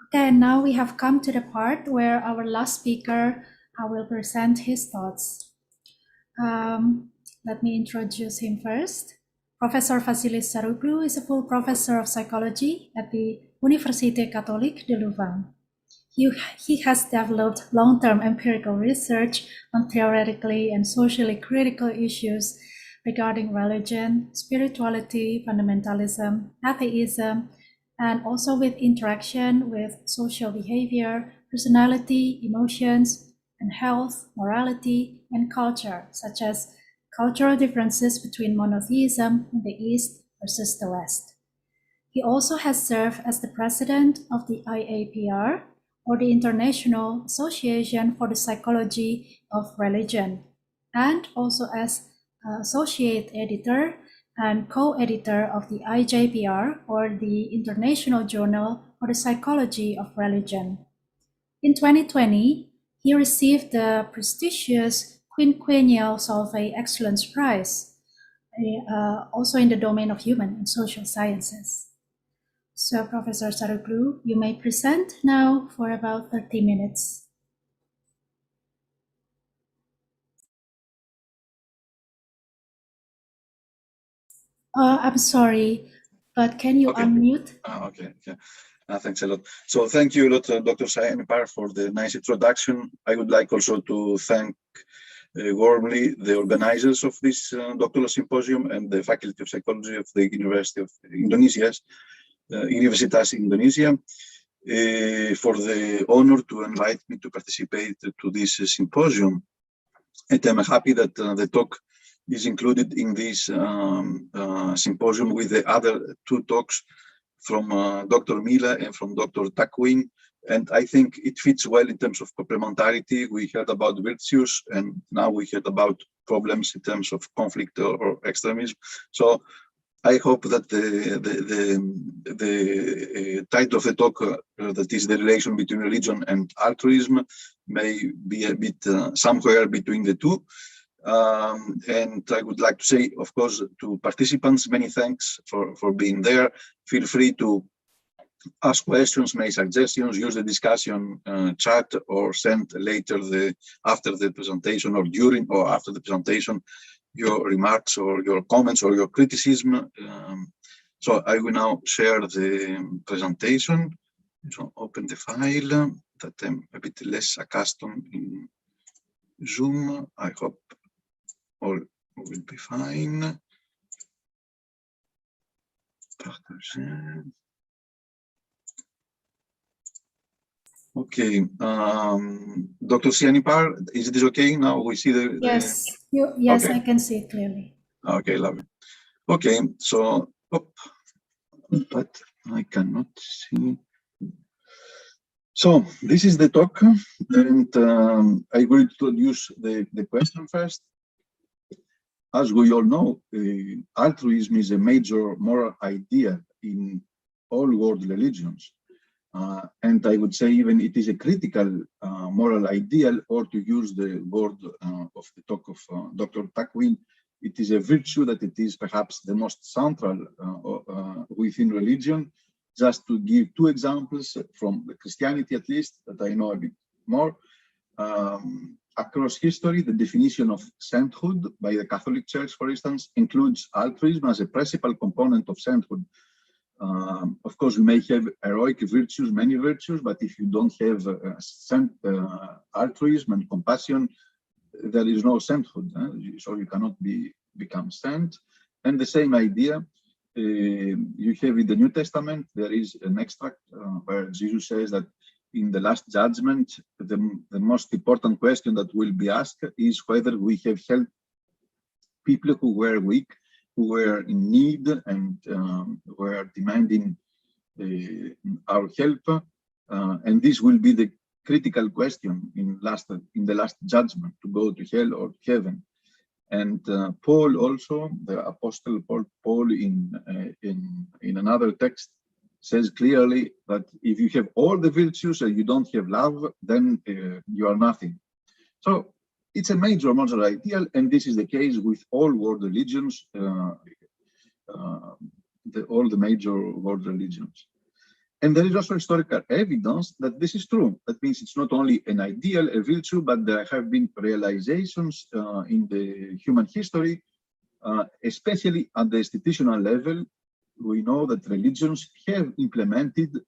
Okay, and now we have come to the part where our last speaker will present his thoughts. Let me introduce him first. Professor Vasilis Saroglu is a full professor of psychology at the Université Catholique de Louvain. He has developed long-term empirical research on theoretically and socially critical issues regarding religion, spirituality, fundamentalism, atheism, and also with interaction with social behavior, personality, emotions, and health, morality, and culture, such as cultural differences between monotheism in the East versus the West. He also has served as the president of the IAPR, or the International Association for the Psychology of Religion, and also as associate editor and co-editor of the IJPR, or the International Journal for the Psychology of Religion. In 2020, he received the prestigious Quinquennial Solvay Excellence Prize, also in the domain of human and social sciences. So, Professor Saroglu, you may present now for about 30 minutes. I'm sorry, but can you unmute? Okay. Thanks a lot. So thank you a lot, Dr. Sayemipar, for the nice introduction. I would like also to thank warmly the organizers of this doctoral symposium and the Faculty of Psychology of the University of Indonesia, Universitas Indonesia, for the honor to invite me to participate to this symposium. And I'm happy that the talk is included in this symposium with the other two talks from Dr. Mila and from Dr. Takwin. And I think it fits well in terms of complementarity. We heard about virtues, and now we heard about problems in terms of conflict or extremism. So I hope that the title of the talk, that is the relation between religion and altruism, may be a bit somewhere between the two. And I would like to say, of course, to participants, many thanks for being there. Feel free to ask questions, make suggestions, use the discussion chat, or send later after the presentation, or during or after the presentation, your remarks or your comments or your criticism. So I will now share the presentation. So open the file that I'm a bit less accustomed in Zoom. I hope all will be fine. Partager. Okay, Dr. Sianipar, is it okay now? We see the Yes, yes, okay. I can see it clearly. Okay, lovely. Okay, so but I cannot see. So this is the talk, and I will introduce the question first. As we all know, altruism is a major moral idea in all world religions. And I would say even it is a critical moral ideal, or to use the word of the talk of Dr. Takwin, it is a virtue that it is perhaps the most central within religion. Just to give two examples from the Christianity, at least, that I know a bit more. Across history, the definition of sainthood by the Catholic Church, for instance, includes altruism as a principal component of sainthood. Of course, we may have heroic virtues, many virtues, but if you don't have altruism and compassion, there is no sainthood. So you cannot become saint. And the same idea you have in the New Testament. There is an extract where Jesus says that in the last judgment, the most important question that will be asked is whether we have helped people who were weak, who were in need, and were demanding our help. And this will be the critical question in the last judgment, to go to hell or to heaven. And Paul also, the Apostle Paul in another text, says clearly that if you have all the virtues and you don't have love, then you are nothing. So it's a major moral ideal, and this is the case with all world religions, all the major world religions. And there is also historical evidence that this is true. That means it's not only an ideal, a virtue, but there have been realizations in the human history, especially at the institutional level. We know that religions have implemented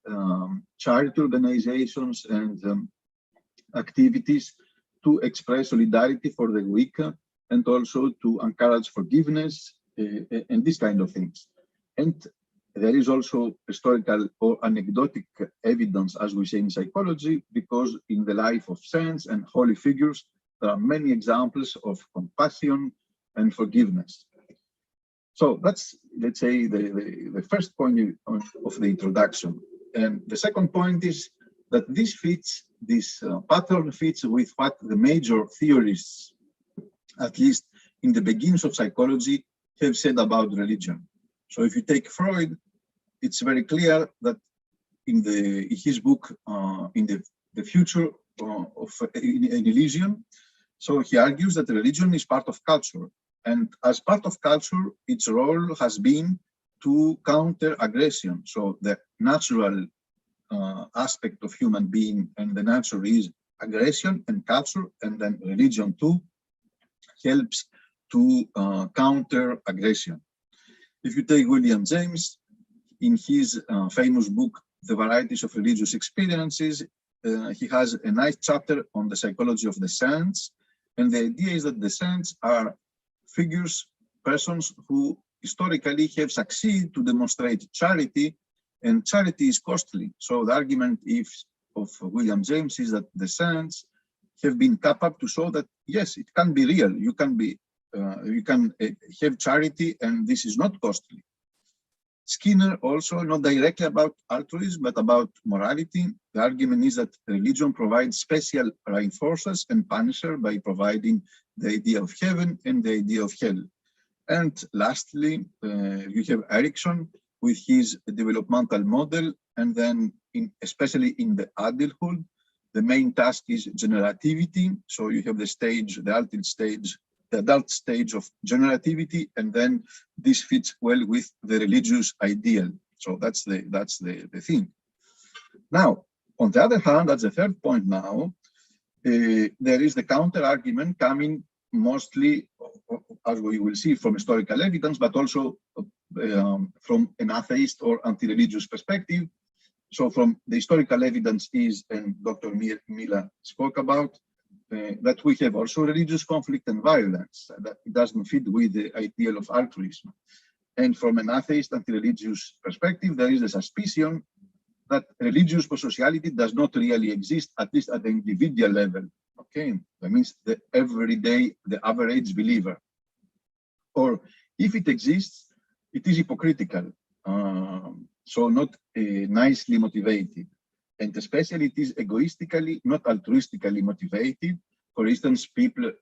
charity organizations and activities to express solidarity for the weak, and also to encourage forgiveness and these kind of things. And there is also historical or anecdotic evidence, as we say in psychology, because in the life of saints and holy figures, there are many examples of compassion and forgiveness. So that's, let's say, the first point of the introduction. And the second point is that this pattern fits with what the major theorists, at least in the beginnings of psychology, have said about religion. So if you take Freud, it's very clear that in his book, in the future of an illusion, so he argues that religion is part of culture. And as part of culture, its role has been to counter aggression. So the natural aspect of human being and the nature is aggression and culture, and then religion too helps to counter aggression. If you take William James, in his famous book, The Varieties of Religious Experiences, he has a nice chapter on the psychology of the saints. And the idea is that the saints are figures, persons who historically have succeeded to demonstrate charity, and charity is costly. So the argument of William James is that the saints have been capable to show that, yes, it can be real. You can have charity, and this is not costly. Skinner also, not directly about altruism, but about morality. The argument is that religion provides special reinforcers and punisher by providing the idea of heaven and the idea of hell. And lastly, you have Erickson with his developmental model, and then especially in the adulthood, the main task is generativity. So you have the ultimate stage the adult stage of generativity, and then this fits well with the religious ideal. So that's the thing. Now, on the other hand, that's the third point now, there is the counter argument coming mostly, as we will see, from historical evidence, but also from an atheist or anti-religious perspective. So from the historical evidence is, and Dr. Mila spoke about, that we have also religious conflict and violence, that it doesn't fit with the ideal of altruism. And from an atheist anti-religious perspective, there is a suspicion that religious prosociality does not really exist, at least at the individual level. Okay, that means the everyday, the average believer. Or if it exists, it is hypocritical, so not nicely motivated. And especially it is egoistically, not altruistically motivated. For instance,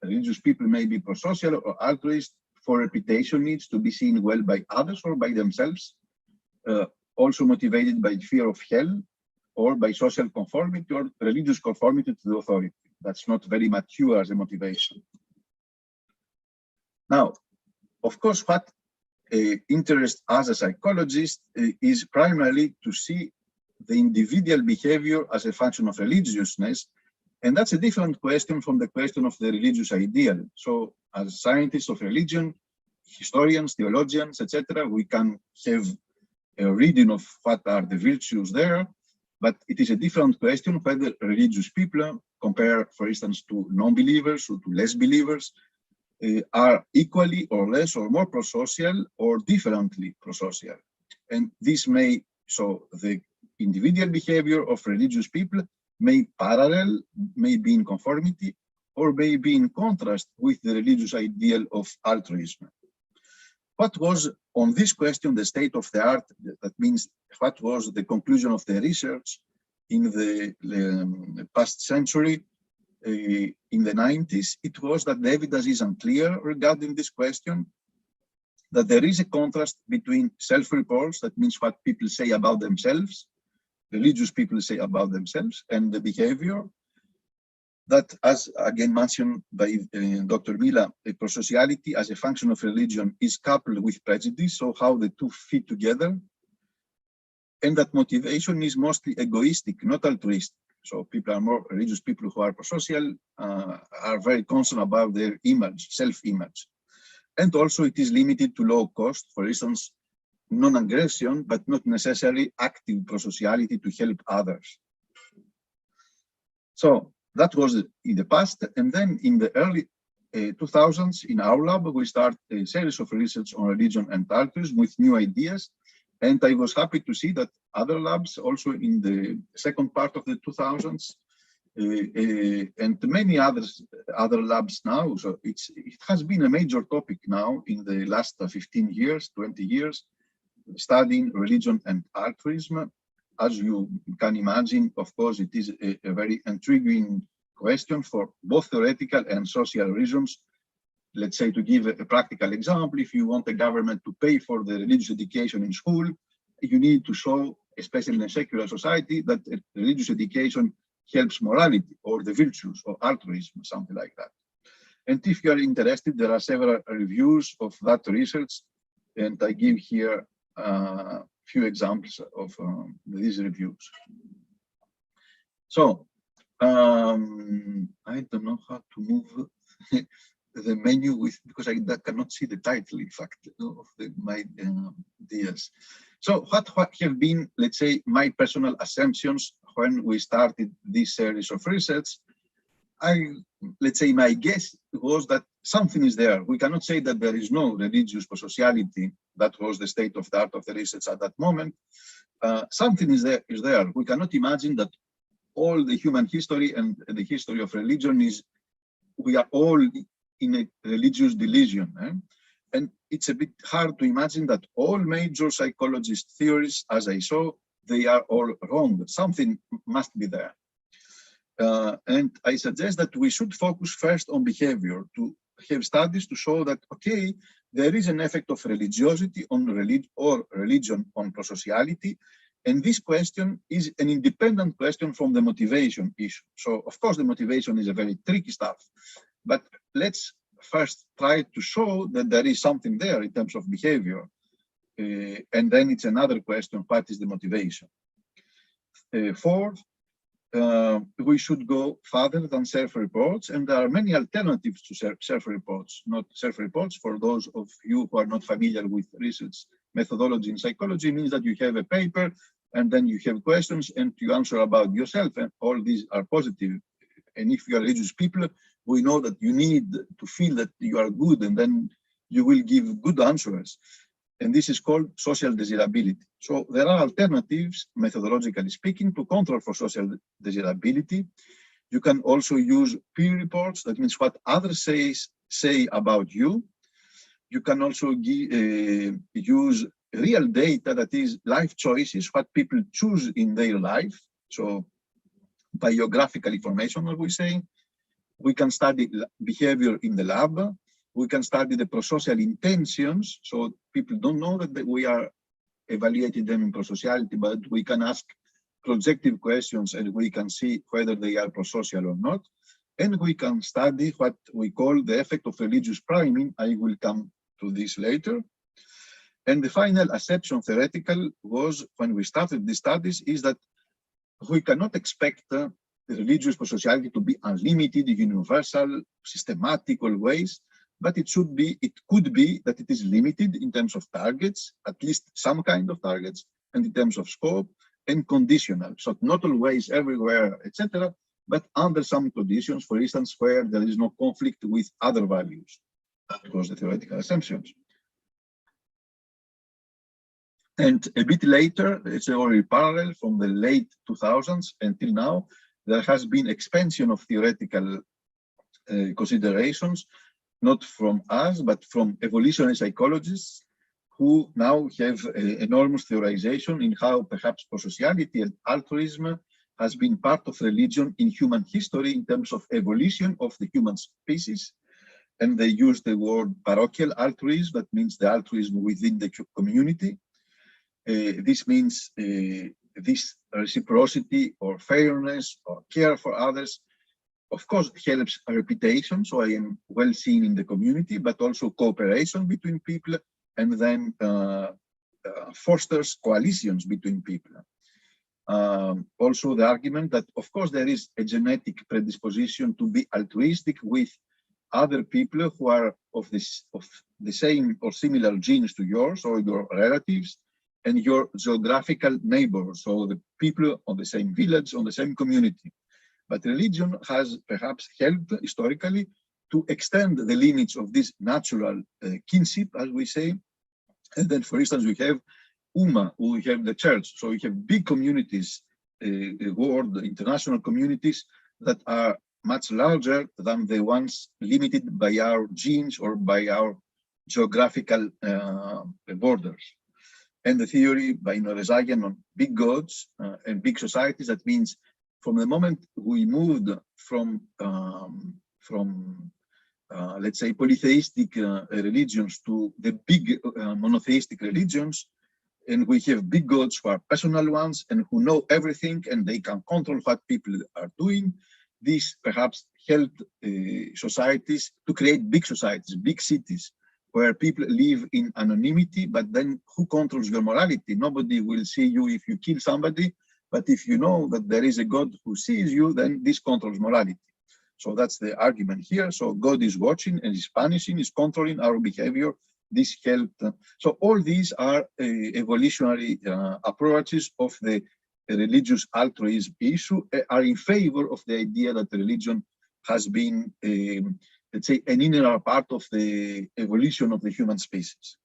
religious people may be prosocial or altruist for reputation needs, to be seen well by others or by themselves, also motivated by fear of hell or by social conformity or religious conformity to the authority. That's not very mature as a motivation. Now, of course, what interests us as a psychologist is primarily to see the individual behavior as a function of religiousness. And that's a different question from the question of the religious ideal. So as scientists of religion, historians, theologians, etc., we can have a reading of what are the virtues there, but it is a different question whether religious people, compare, for instance, to non-believers or to less believers, are equally or less or more prosocial or differently prosocial. And this may, so the individual behavior of religious people may parallel, may be in conformity, or may be in contrast with the religious ideal of altruism. What was, on this question, the state of the art? That means, what was the conclusion of the research in the past century, in the 90s? It was that the evidence is unclear regarding this question, that there is a contrast between self-reports, that means what people say about themselves, religious people say about themselves, and the behavior, that, as again mentioned by Dr. Mila, a prosociality as a function of religion is coupled with prejudice, so how the two fit together, and that motivation is mostly egoistic, not altruistic. So people are more, religious people who are prosocial are very concerned about their image, self-image. And also it is limited to low cost, for instance, non-aggression, but not necessarily active prosociality to help others. So that was in the past. And then in the early 2000s, in our lab, we started a series of research on religion and altruism with new ideas. And I was happy to see that other labs also in the second part of the 2000s and many other labs now. So it has been a major topic now in the last 15 years, 20 years, studying religion and altruism. As you can imagine, of course, it is a very intriguing question for both theoretical and social reasons. Let's say, to give a practical example, if you want the government to pay for the religious education in school, you need to show, especially in a secular society, that religious education helps morality or the virtues or altruism, something like that. And if you are interested, there are several reviews of that research, and I give here a few examples of these reviews. So I don't know how to move the menu with, because I cannot see the title, in fact, of my ideas. So what have been, let's say, my personal assumptions when we started this series of research? Let's say my guess was that something is there. We cannot say that there is no religious prosociality. That was the state of the art of the research at that moment. Something is there. We cannot imagine that all the human history and the history of religion is, we are all in a religious delusion. And it's a bit hard to imagine that all major psychologist theories, as I saw, they are all wrong. Something must be there. And I suggest that we should focus first on behavior, to have studies to show that, okay, there is an effect of religiosity on religion on prosociality. And this question is an independent question from the motivation issue. So, of course, the motivation is a very tricky stuff. But let's first try to show that there is something there in terms of behavior. And then it's another question, what is the motivation? Fourth, we should go further than self-reports, and there are many alternatives to self-reports. Not self-reports, for those of you who are not familiar with research methodology in psychology, means that you have a paper and then you have questions and you answer about yourself, and all these are positive. And if you are religious people, we know that you need to feel that you are good, and then you will give good answers. And this is called social desirability. So there are alternatives, methodologically speaking, to control for social desirability. You can also use peer reports. That means what others say about you. You can also use real data, that is life choices, what people choose in their life. So biographical information, as we say. We can study behavior in the lab. We can study the prosocial intentions. So people don't know that we are evaluating them in prosociality, but we can ask projective questions and we can see whether they are prosocial or not. And we can study what we call the effect of religious priming. I will come to this later. And the final assumption theoretical was, when we started these studies, is that we cannot expect the religious prosociality to be unlimited, universal, systematic always, but it could be that it is limited in terms of targets, at least some kind of targets, and in terms of scope, and conditional. So not always everywhere, etc., but under some conditions, for instance, where there is no conflict with other values. That was the theoretical assumptions. And a bit later, it's already parallel from the late 2000s until now, there has been expansion of theoretical considerations, not from us, but from evolutionary psychologists who now have enormous theorization in how perhaps prosociality and altruism has been part of religion in human history in terms of evolution of the human species. And they use the word parochial altruism, that means the altruism within the community. This means this reciprocity or fairness or care for others, of course, helps a reputation, so I am well seen in the community, but also cooperation between people, and then fosters coalitions between people. Also the argument that, of course, there is a genetic predisposition to be altruistic with other people who are of the same or similar genes to yours, or your relatives, and your geographical neighbors, so the people on the same village, on the same community. But religion has perhaps helped historically to extend the limits of this natural kinship, as we say. And then, for instance, we have Ummah, we have the church. So we have big communities, world, international communities that are much larger than the ones limited by our genes or by our geographical borders. And the theory by Norezagian on big gods and big societies, that means from the moment we moved from let's say, polytheistic religions to the big monotheistic religions, and we have big gods who are personal ones and who know everything and they can control what people are doing, this perhaps helped societies to create big societies, big cities, where people live in anonymity, but then who controls your morality? Nobody will see you if you kill somebody, but if you know that there is a God who sees you, then this controls morality. So that's the argument here. So God is watching and is punishing, is controlling our behavior. This helped. So all these are evolutionary approaches of the religious altruism issue, are in favor of the idea that religion has been, let's say, an inner part of the evolution of the human species.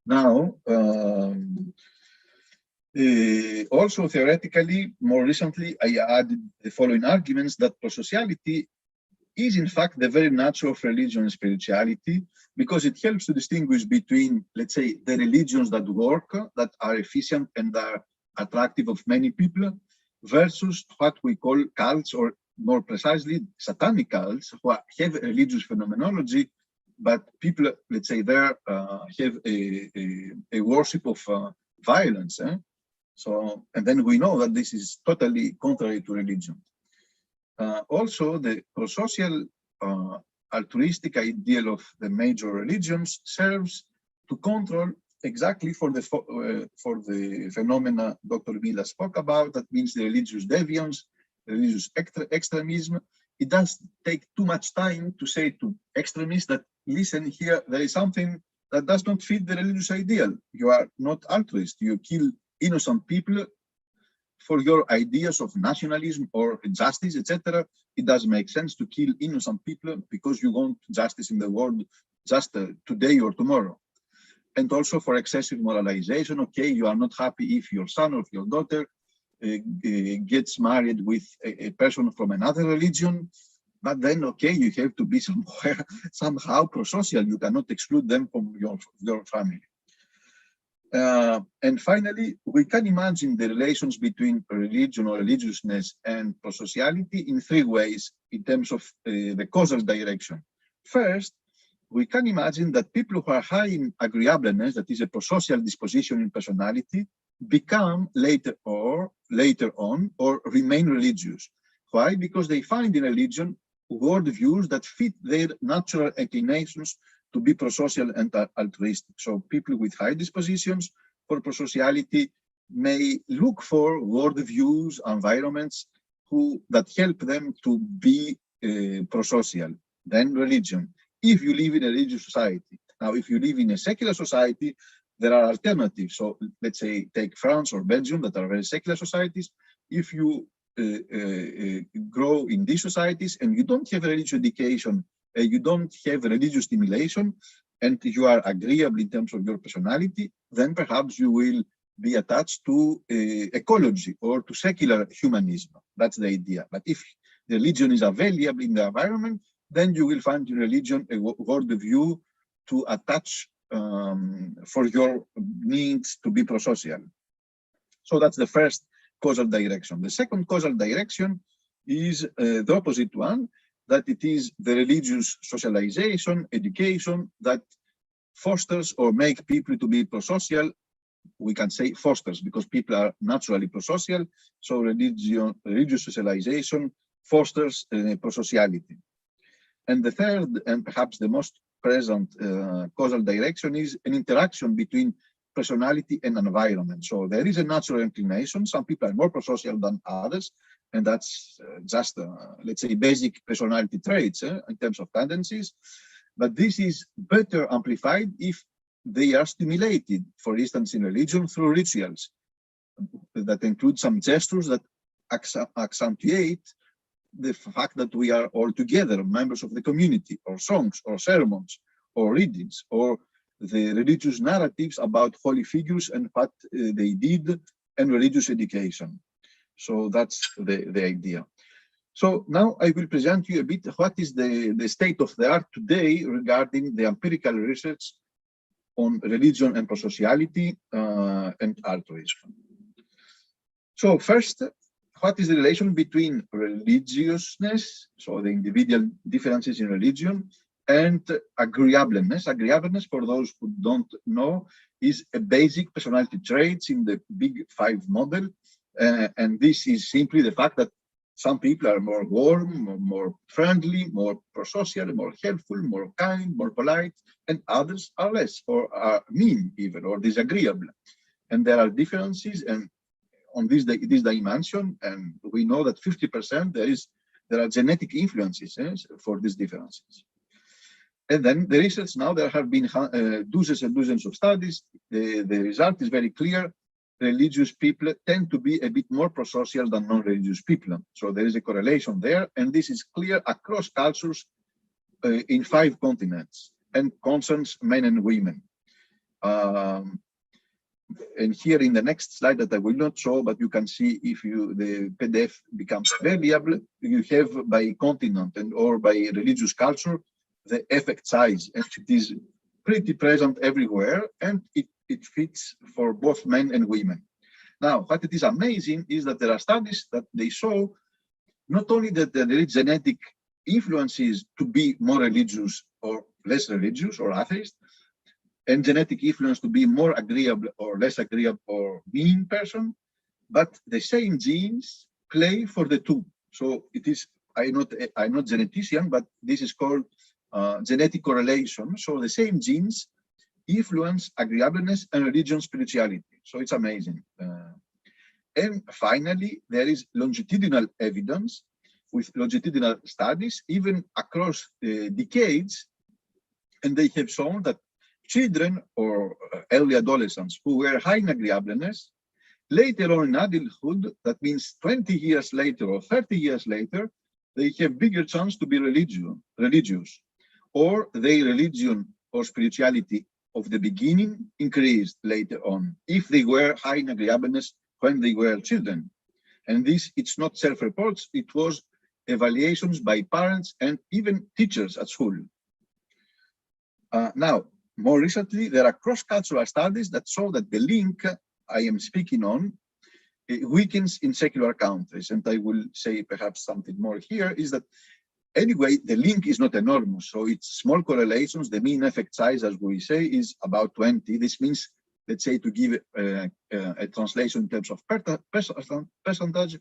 Now, also theoretically, more recently, I added the following arguments that prosociality is in fact the very nature of religion and spirituality, because it helps to distinguish between, let's say, the religions that work, that are efficient and are attractive of many people, versus what we call cults, or more precisely, satanic cults, who have religious phenomenology, but people, let's say, there have a worship of violence. So, and then we know that this is totally contrary to religion. Also, the prosocial altruistic ideal of the major religions serves to control exactly for the phenomena Dr. Villa spoke about. That means the religious deviance, religious extremism. It does take too much time to say to extremists that, listen here, there is something that does not fit the religious ideal. You are not altruist. You kill innocent people for your ideas of nationalism or justice, etc. It does make sense to kill innocent people because you want justice in the world just today or tomorrow. And also for excessive moralization. Okay, you are not happy if your son or your daughter gets married with a person from another religion, but then, okay, you have to be somehow pro-social. You cannot exclude them from your family. And finally, we can imagine the relations between religion or religiousness and prosociality in three ways in terms of the causal direction. First, we can imagine that people who are high in agreeableness, that is a prosocial disposition in personality, become later on or remain religious. Why? Because they find in religion worldviews that fit their natural inclinations to be prosocial and altruistic. So people with high dispositions for prosociality may look for worldviews, environments that help them to be prosocial. Then religion. If you live in a religious society. Now, if you live in a secular society, there are alternatives. So let's say take France or Belgium that are very secular societies. If you grow in these societies and you don't have a religious education, you don't have religious stimulation, and you are agreeable in terms of your personality, then perhaps you will be attached to ecology or to secular humanism. That's the idea. But if religion is available in the environment, then you will find in religion a worldview to attach for your needs to be prosocial. So that's the first causal direction. The second causal direction is the opposite one, that it is the religious socialization, education that fosters or make people to be prosocial. We can say fosters because people are naturally prosocial. So religious socialization fosters prosociality. And the third, and perhaps the most present causal direction, is an interaction between personality and environment. So there is a natural inclination. Some people are more prosocial than others, and that's just, let's say, basic personality traits in terms of tendencies. But this is better amplified if they are stimulated, for instance, in religion through rituals that include some gestures that accentuate the fact that we are all together, members of the community, or songs, or sermons, or readings, or the religious narratives about holy figures and what they did, and religious education. So that's the idea. So now I will present you a bit what is the state of the art today regarding the empirical research on religion and prosociality and altruism. So first, what is the relation between religiousness, so the individual differences in religion, and agreeableness? Agreeableness, for those who don't know, is a basic personality traits in the Big Five model. And this is simply the fact that some people are more warm, more friendly, more prosocial, more helpful, more kind, more polite, and others are less, or are mean even, or disagreeable. And there are differences, and on this dimension, and we know that 50% there are genetic influences for these differences. And then the research now, there have been dozens and dozens of studies. The result is very clear. Religious people tend to be a bit more prosocial than non-religious people. So there is a correlation there, and this is clear across cultures in 5 continents and concerns men and women. And here in the next slide that I will not show, but you can see if the PDF becomes available, you have by continent and or by religious culture, the effect size, and it is pretty present everywhere, and it fits for both men and women. Now, what it is amazing is that there are studies that they show not only that there is genetic influences to be more religious or less religious or atheist, and genetic influence to be more agreeable or less agreeable or mean person, but the same genes play for the two. So it is I'm not genetician, but this is called genetic correlation. So the same genes influence agreeableness and religion spirituality. So it's amazing. And finally, there is longitudinal evidence with longitudinal studies, even across decades, and they have shown that children or early adolescents who were high in agreeableness, later on in adulthood, that means 20 years later or 30 years later, they have bigger chance to be religious, or their religion or spirituality of the beginning increased later on, if they were high in agreeableness when they were children. And this, it's not self-reports, it was evaluations by parents and even teachers at school. Now, more recently, there are cross-cultural studies that show that the link I am speaking on weakens in secular countries. And I will say perhaps something more here, is that anyway, the link is not enormous. So it's small correlations. The mean effect size, as we say, is about 20. This means, let's say, to give a translation in terms of percentage,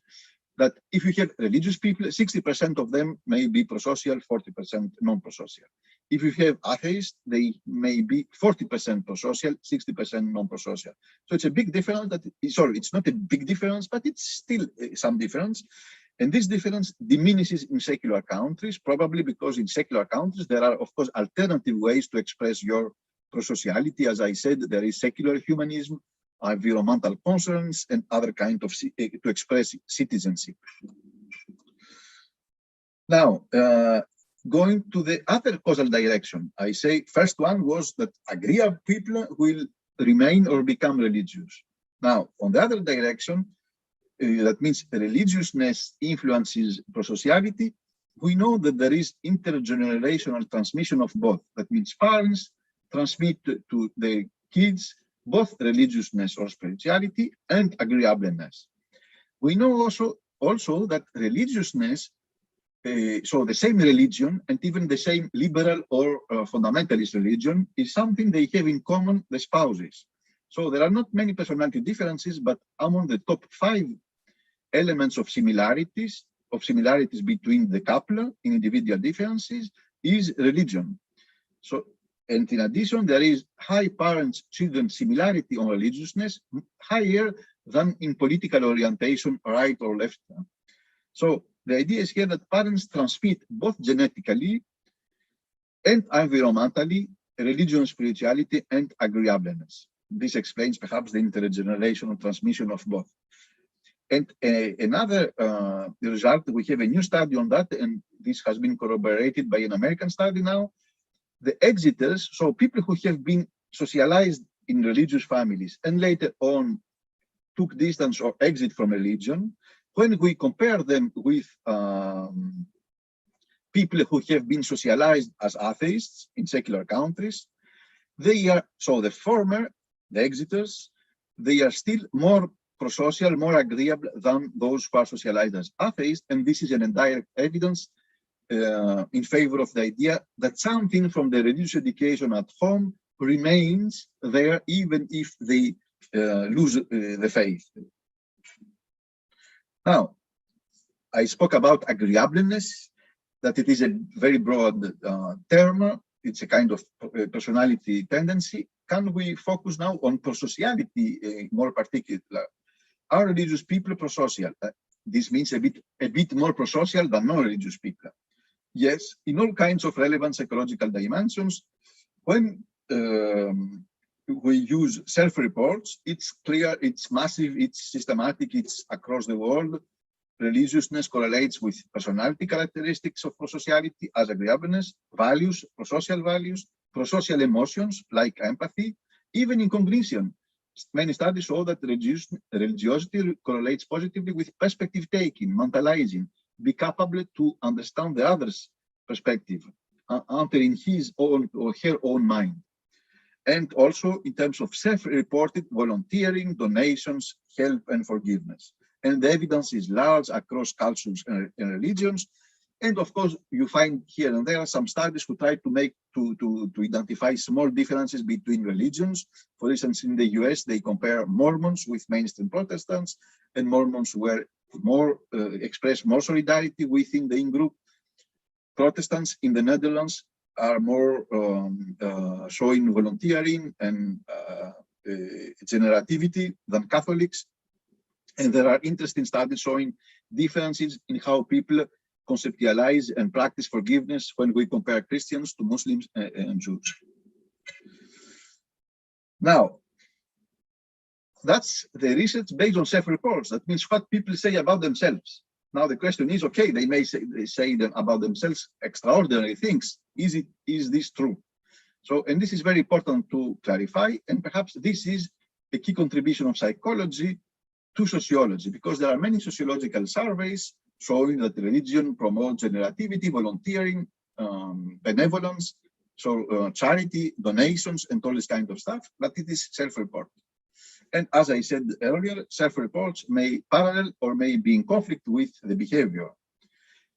that if you have religious people, 60% of them may be prosocial, 40% non-prosocial. If you have atheists, they may be 40% prosocial, 60% non-prosocial. So it's a big difference. Sorry, it's not a big difference, but it's still some difference. And this difference diminishes in secular countries, probably because in secular countries, there are, of course, alternative ways to express your prosociality. As I said, there is secular humanism, environmental concerns, and other kind of to express citizenship. Now, going to the other causal direction, I say first one was that agreeable people will remain or become religious. Now, on the other direction, that means religiousness influences prosociality. We know that there is intergenerational transmission of both. That means parents transmit to their kids both religiousness or spirituality and agreeableness. We know also that religiousness, so the same religion and even the same liberal or fundamentalist religion, is something they have in common, the spouses. So there are not many personality differences, but among the top 5 elements of similarities between the couple in individual differences is religion. So, and in addition, there is high parents-children similarity on religiousness, higher than in political orientation, right or left. So the idea is here that parents transmit both genetically and environmentally religion, spirituality, and agreeableness. This explains perhaps the intergenerational transmission of both. And another result, we have a new study on that, and this has been corroborated by an American study now. The exiters, so people who have been socialized in religious families and later on took distance or exit from religion, when we compare them with people who have been socialized as atheists in secular countries, they are, so the former, the exiters, they are still more prosocial, more agreeable than those who are socialized as atheists, and this is an indirect evidence in favor of the idea that something from the religious education at home remains there even if they lose the faith. Now, I spoke about agreeableness, that it is a very broad term. It's a kind of personality tendency. Can we focus now on prosociality more particular? Are religious people prosocial? This means a bit more prosocial than non-religious people. Yes, in all kinds of relevant psychological dimensions, when we use self-reports, it's clear, it's massive, it's systematic, it's across the world. Religiousness correlates with personality characteristics of prosociality as agreeableness, values, prosocial emotions like empathy, even in cognition. Many studies show that religiosity correlates positively with perspective taking, mentalizing, be capable to understand the other's perspective, entering his own or her own mind. And also in terms of self-reported volunteering, donations, help, and forgiveness. And the evidence is large across cultures and religions. And of course, you find here and there some studies who try to identify small differences between religions. For instance, in the US, they compare Mormons with mainstream Protestants, and Mormons were express more solidarity within the in-group. Protestants in the Netherlands are more showing volunteering and generativity than Catholics. And there are interesting studies showing differences in how people conceptualize and practice forgiveness when we compare Christians to Muslims and Jews. Now, that's the research based on self-reports. That means what people say about themselves. Now the question is, okay, they may say them about themselves extraordinary things. Is this true? So, and this is very important to clarify, and perhaps this is a key contribution of psychology to sociology, because there are many sociological surveys showing that religion promotes generativity, volunteering, benevolence, so charity, donations, and all this kind of stuff, but it is self-reported. And as I said earlier, self-reports may parallel or may be in conflict with the behavior.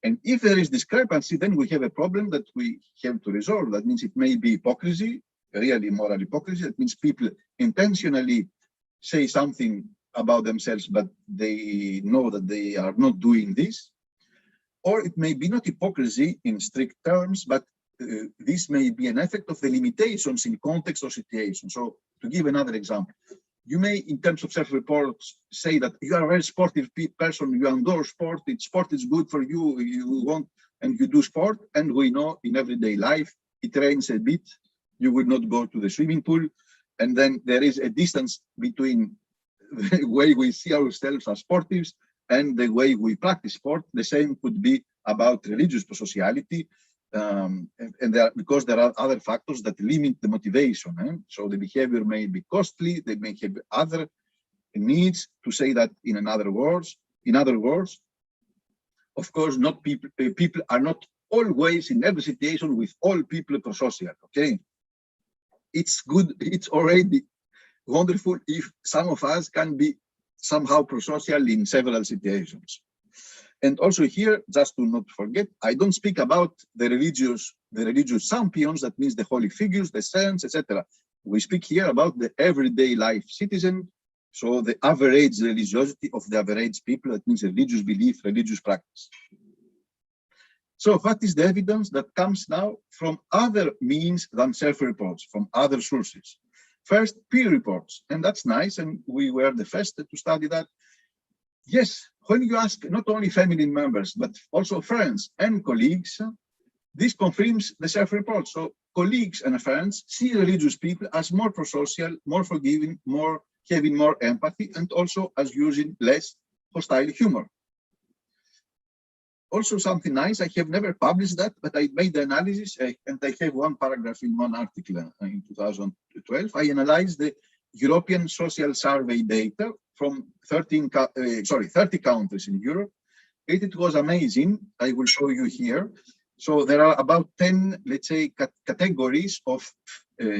And if there is discrepancy, then we have a problem that we have to resolve. That means it may be hypocrisy, really moral hypocrisy. That means people intentionally say something about themselves, but they know that they are not doing this. Or it may be not hypocrisy in strict terms, but this may be an effect of the limitations in context or situation. So to give another example, you may, in terms of self-reports, say that you are a very sportive person, you endorse sport, sport is good for you, you want, and you do sport, and we know in everyday life, it rains a bit, you will not go to the swimming pool, and then there is a distance between the way we see ourselves as sportives and the way we practice sport. The same could be about religious sociality, because there are other factors that limit the motivation. So the behavior may be costly, they may have other needs, to say that in other words. In other words, of course, not people are not always in every situation with all people pro-social, okay? It's good, it's already wonderful if some of us can be somehow pro-social in several situations. And also here, just to not forget, I don't speak about the religious champions, that means the holy figures, the saints, etc. We speak here about the everyday life citizen, so the average religiosity of the average people, that means religious belief, religious practice. So what is the evidence that comes now from other means than self-reports, from other sources? First, peer reports, and that's nice, and we were the first to study that. Yes, when you ask not only family members, but also friends and colleagues, this confirms the self-report. So colleagues and friends see religious people as more pro-social, more forgiving, having more empathy, and also as using less hostile humor. Also something nice, I have never published that, but I made the analysis, and I have one paragraph in one article in 2012. I analyzed the European social survey data from 30 countries in Europe. It was amazing. I will show you here. So there are about 10, let's say, categories of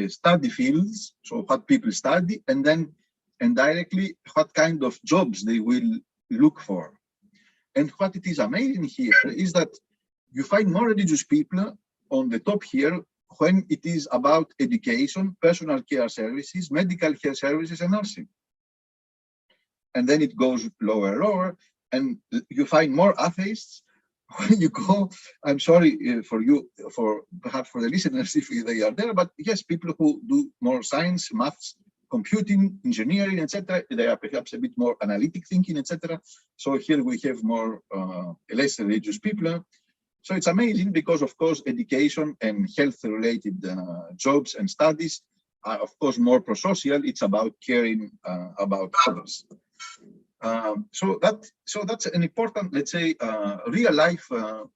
study fields. So what people study, and then indirectly what kind of jobs they will look for. And what it is amazing here is that you find more religious people on the top here when it is about education, personal care services, medical care services, and nursing. And then it goes lower, and you find more atheists when you go. I'm sorry for you, perhaps for the listeners if they are there, but yes, people who do more science, maths, computing, engineering, etc. They are perhaps a bit more analytic thinking, etc. So here we have more less religious people. So it's amazing because, of course, education and health-related jobs and studies are, of course, more pro-social. It's about caring about others. So that's an important, let's say, real-life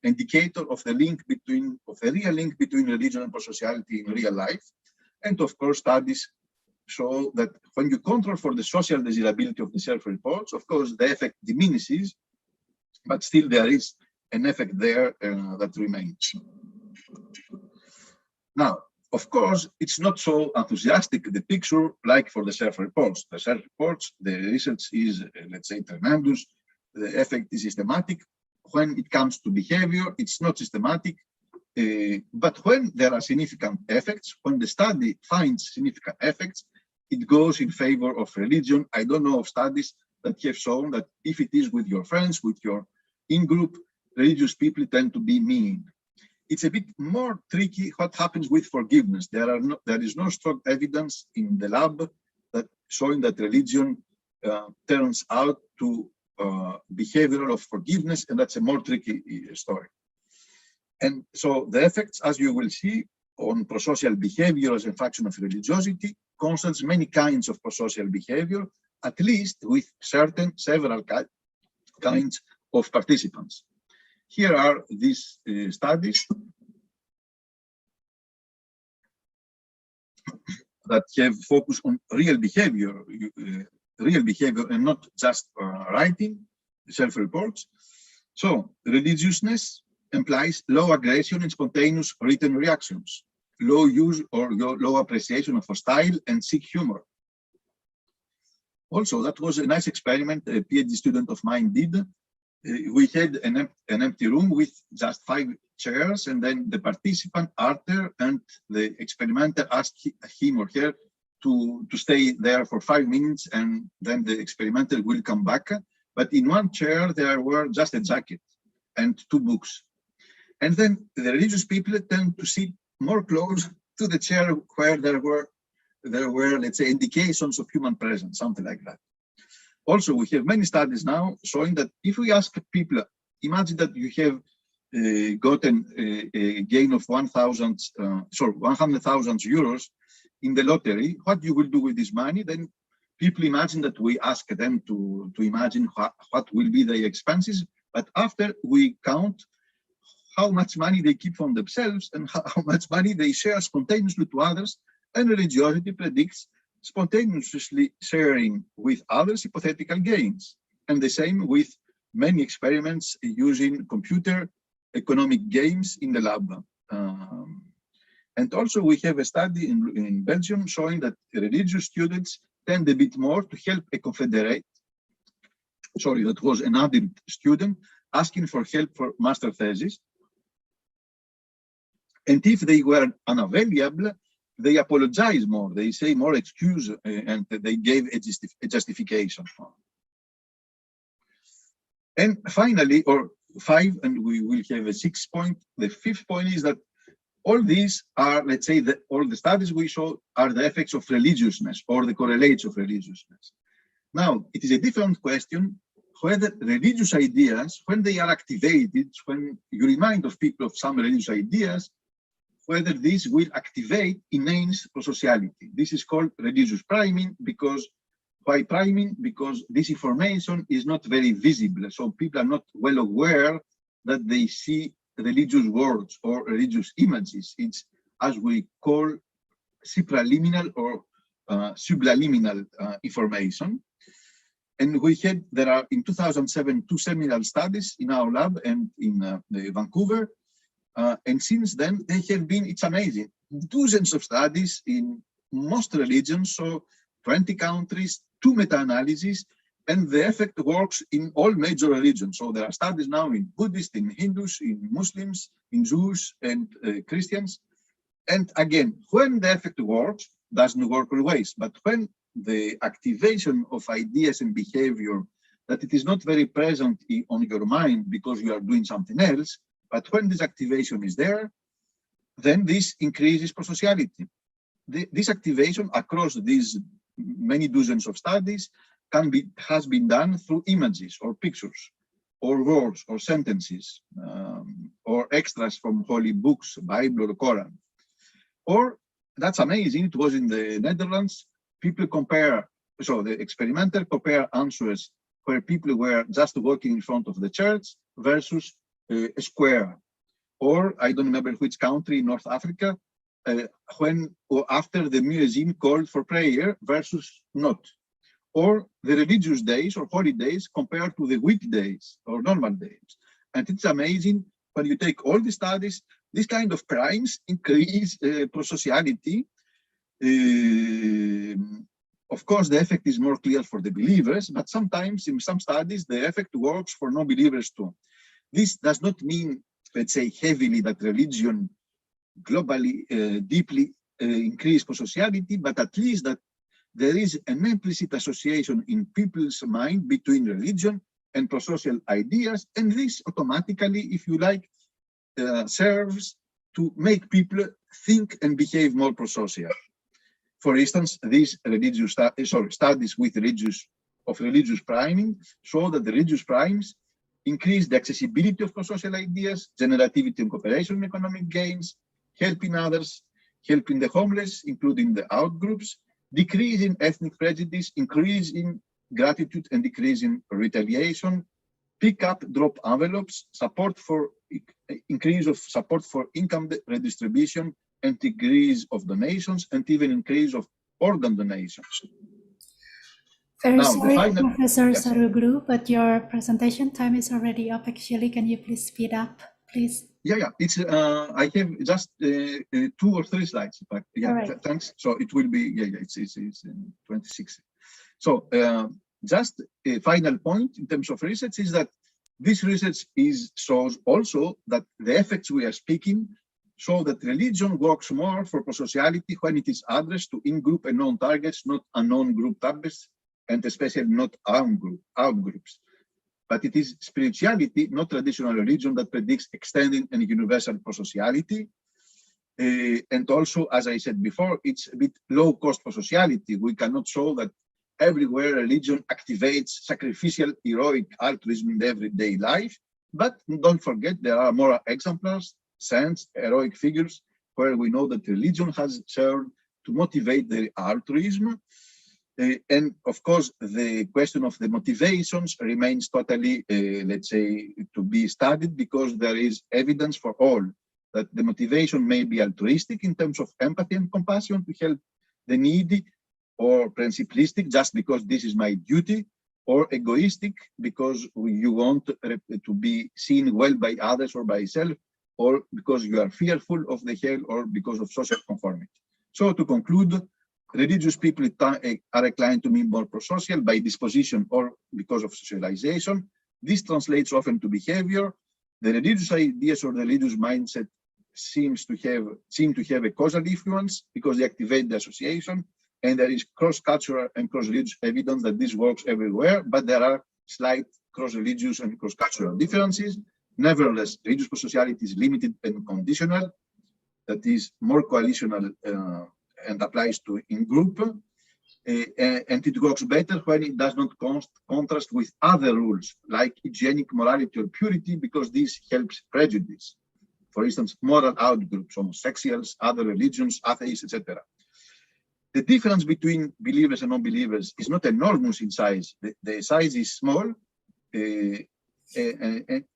indicator of the real link between religion and pro-sociality in real life. And of course, studies show that when you control for the social desirability of the self-reports, of course, the effect diminishes, but still there is an effect there that remains. Now, of course, it's not so enthusiastic, the picture, like for the self-reports. The self-reports, the research is, let's say, tremendous. The effect is systematic. When it comes to behavior, it's not systematic. But when there are significant effects, when the study finds significant effects, it goes in favor of religion. I don't know of studies that have shown that if it is with your friends, with your in-group, religious people tend to be mean. It's a bit more tricky what happens with forgiveness. There is no strong evidence in the lab that showing that religion turns out to behavioral of forgiveness, and that's a more tricky story. And so the effects, as you will see, on prosocial behavior as a function of religiosity concerns many kinds of prosocial behavior, at least with several kinds of participants. Here are these studies that have focused on real behavior and not just writing self-reports. So religiousness implies low aggression and spontaneous written reactions, low use or low appreciation of hostile and sick humor. Also, that was a nice experiment a PhD student of mine did. We had an empty room with just 5 chairs, and then the participant, Arthur, and the experimenter asked him or her to stay there for 5 minutes, and then the experimenter will come back. But in one chair, there were just a jacket and 2 books. And then the religious people tend to sit more close to the chair where there were, let's say, indications of human presence, something like that. Also, we have many studies now showing that if we ask people, imagine that you have gotten a gain of 100,000 euros in the lottery, what you will do with this money? Then people imagine that we ask them to imagine what will be their expenses, but after we count how much money they keep for themselves and how much money they share spontaneously to others, and religiosity predicts spontaneously sharing with others hypothetical gains. And the same with many experiments using computer economic games in the lab. And also we have a study in Belgium showing that religious students tend a bit more to help a confederate. Sorry, that was another student asking for help for master thesis. And if they were unavailable, they apologize more, they say more excuse, and they gave a justification. And finally, or 5, and we will have a 6th point. The 5th point is that all these are, let's say, all the studies we show are the effects of religiousness or the correlates of religiousness. Now, it is a different question whether religious ideas, when they are activated, when you remind of people of some religious ideas, whether this will activate immense prosociality. This is called religious priming. Because why priming? Because this information is not very visible. So people are not well aware that they see religious words or religious images. It's, as we call, supraliminal or subliminal information. And there are in 2007 2 seminal studies in our lab and in Vancouver. And since then, they have been, it's amazing, dozens of studies in most religions, so 20 countries, 2 meta-analyses, and the effect works in all major religions. So there are studies now in Buddhists, in Hindus, in Muslims, in Jews, and Christians. And again, when the effect works, doesn't work always, but when the activation of ideas and behavior, that it is not very present on your mind because you are doing something else, but when this activation is there, then this increases prosociality. This activation across these many dozens of studies has been done through images or pictures or words or sentences or extras from holy books, Bible or Quran. Or, that's amazing, it was in the Netherlands, people compare, so the experimenter compare answers where people were just walking in front of the church versus a square, or I don't remember which country in North Africa, when or after the muezzin called for prayer versus not, or the religious days or holidays compared to the weekdays or normal days. And it's amazing when you take all the studies, this kind of primes increase prosociality. Of course, the effect is more clear for the believers, but sometimes in some studies, the effect works for non-believers too. This does not mean, let's say, heavily that religion globally, deeply increase prosociality, but at least that there is an implicit association in people's mind between religion and prosocial ideas, and this automatically, if you like, serves to make people think and behave more prosocial. For instance, these studies with religious priming show that the religious primes increase the accessibility of prosocial ideas, generativity and cooperation, economic gains, helping others, helping the homeless, including the outgroups, decrease in ethnic prejudice, increase in gratitude and decrease in retaliation, pick up drop envelopes, support for increase of support for income redistribution, and decrease of donations, and even increase of organ donations. Very Now, sorry, Professor yes. Saruglu, but your presentation time is already up. Actually, can you please speed up, please? Yeah. It's I have just 2 or 3 slides. In fact, yeah. Right. Thanks. So it will be It's 26. So just a final point in terms of research is that this research shows also that the effects we are speaking show that religion works more for prosociality when it is addressed to in-group and known targets, not unknown group targets, and especially not out groups. But it is spirituality, not traditional religion, that predicts extending and universal prosociality. And also, as I said before, it's a bit low-cost prosociality. We cannot show that everywhere religion activates sacrificial, heroic altruism in everyday life. But don't forget, there are moral exemplars, saints, heroic figures, where we know that religion has served to motivate the altruism. And of course, the question of the motivations remains totally, let's say, to be studied, because there is evidence for all that the motivation may be altruistic in terms of empathy and compassion to help the needy, or principlistic, just because this is my duty, or egoistic because you want to be seen well by others or by yourself, or because you are fearful of the hell, or because of social conformity. So to conclude, religious people are inclined to be more prosocial by disposition or because of socialization. This translates often to behavior. The religious ideas or the religious mindset seem to have a causal influence because they activate the association, and there is cross-cultural and cross-religious evidence that this works everywhere, but there are slight cross-religious and cross-cultural differences. Nevertheless, religious prosociality is limited and conditional, that is more coalitional and applies to in-group, and it works better when it does not contrast with other rules like hygienic morality or purity, because this helps prejudice. For instance, moral outgroups, homosexuals, other religions, atheists, etc. The difference between believers and non-believers is not enormous in size. The size is small, and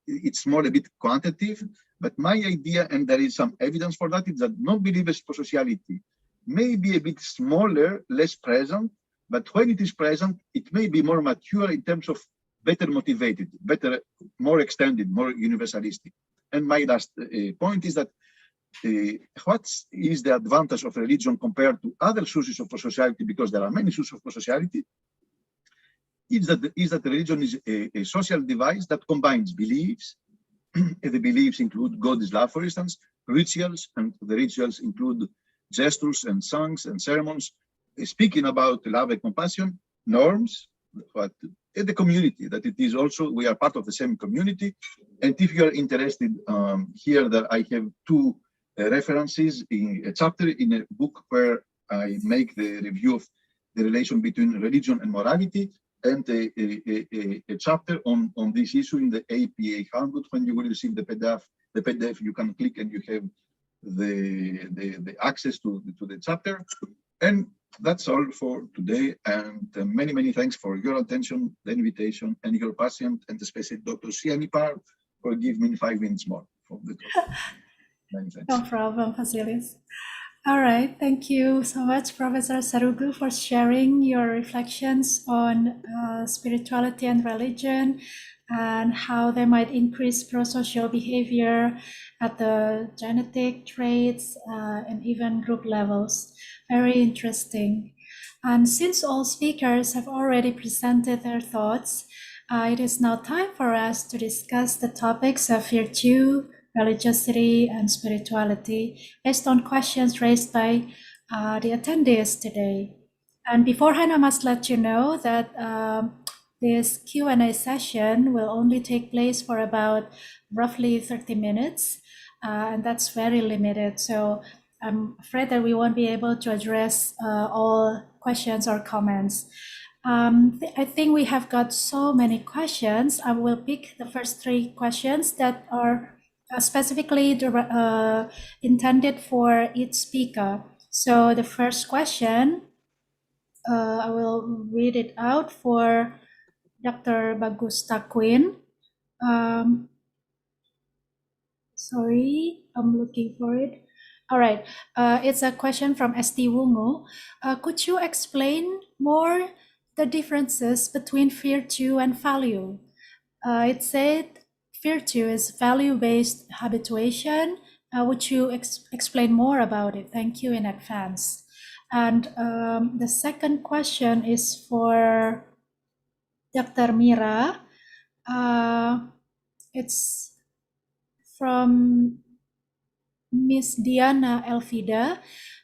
it's more a bit quantitative, but my idea, and there is some evidence for that, is that non-believers' prosociality may be a bit smaller, less present, but when it is present, it may be more mature in terms of better motivated, better, more extended, more universalistic. And my last point is that what is the advantage of religion compared to other sources of prosociality, because there are many sources of prosociality, is that religion is a social device that combines beliefs. The beliefs include God is love, for instance, rituals, and the rituals include gestures and songs and sermons, speaking about love and compassion, norms, but the community, that it is also, we are part of the same community. And if you are interested, here that I have 2 references in a chapter in a book where I make the review of the relation between religion and morality, and a chapter on this issue in the APA handbook. When you will receive the PDF, you can click and you have the access to the chapter. And that's all for today. And many thanks for your attention, the invitation, and your patience, and especially Dr. Sianipar for giving me 5 minutes more for the talk. Many thanks. No problem, Vasilis. All right, thank you so much, Professor Saruglu, for sharing your reflections on spirituality and religion, and how they might increase prosocial behavior at the genetic traits and even group levels. Very interesting. And since all speakers have already presented their thoughts, it is now time for us to discuss the topics of virtue, religiosity, and spirituality based on questions raised by the attendees today. And beforehand, I must let you know that this Q&A session will only take place for about roughly 30 minutes, and that's very limited. So I'm afraid that we won't be able to address all questions or comments. I think we have got so many questions. I will pick the first 3 questions that are specifically intended for each speaker. So the first question, I will read it out for Dr. Bagus Takwin. Sorry, I'm looking for it. All right, it's a question from ST Wungu. Could you explain more the differences between virtue and value? It said virtue is value-based habituation. Would you explain more about it? Thank you in advance. And the second question is for Dr. Mira. It's from Miss Diana Elvida.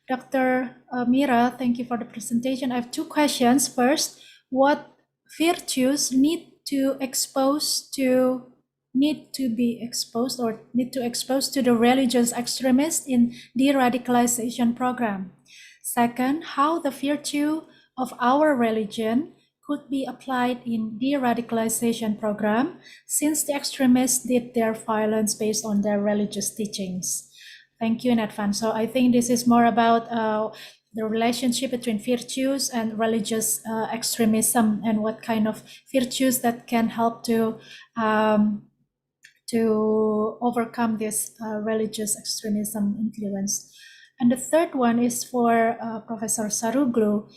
Dr. Mira, thank you for the presentation. I have 2 questions. First, what virtues need to expose to the religious extremists in de-radicalization program? Second, how the virtue of our religion could be applied in de-radicalization program since the extremists did their violence based on their religious teachings. Thank you in advance. So I think this is more about the relationship between virtues and religious extremism and what kind of virtues that can help to overcome this religious extremism influence. And the third one is for Professor Saruglu.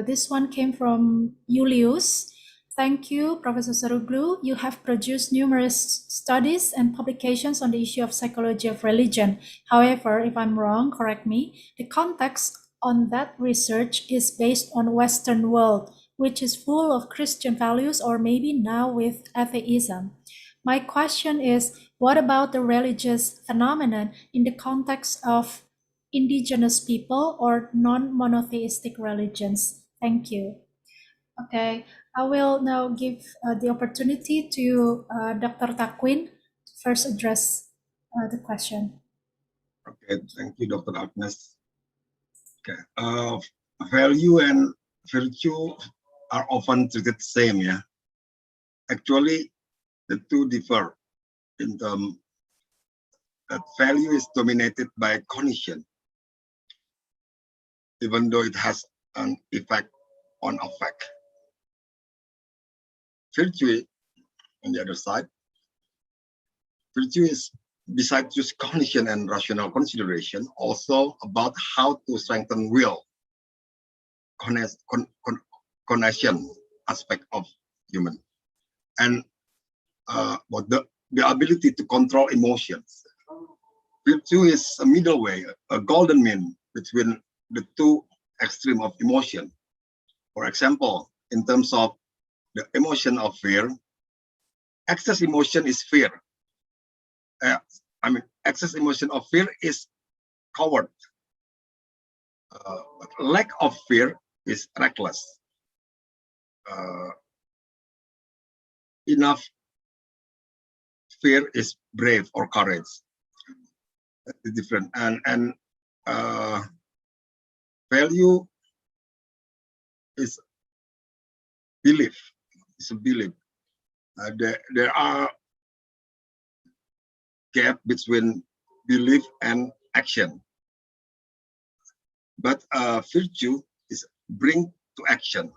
This one came from Julius. Thank you, Professor Saruglu. You have produced numerous studies and publications on the issue of psychology of religion. However, if I'm wrong, correct me. The context on that research is based on Western world, which is full of Christian values, or maybe now with atheism. My question is, what about the religious phenomenon in the context of indigenous people or non-monotheistic religions? Thank you. Okay, I will now give the opportunity to Dr. Takwin to first address the question. Okay, thank you, Dr. Agnes. Okay, value and virtue are often treated the same, yeah. Actually, the two differ in terms that value is dominated by cognition, even though it has an effect on affect. Virtue, on the other side, virtue is, besides just cognition and rational consideration, also about how to strengthen will, connection aspect of human, and about the ability to control emotions. Virtue is a middle way, a golden mean between the two extremes of emotion. For example, in terms of the emotion of fear, excess emotion is fear. Excess emotion of fear is coward. Lack of fear is reckless. Enough fear is brave or courage. That's different. And value is belief. It's a belief. There are gap between belief and action. But virtue is bring to action.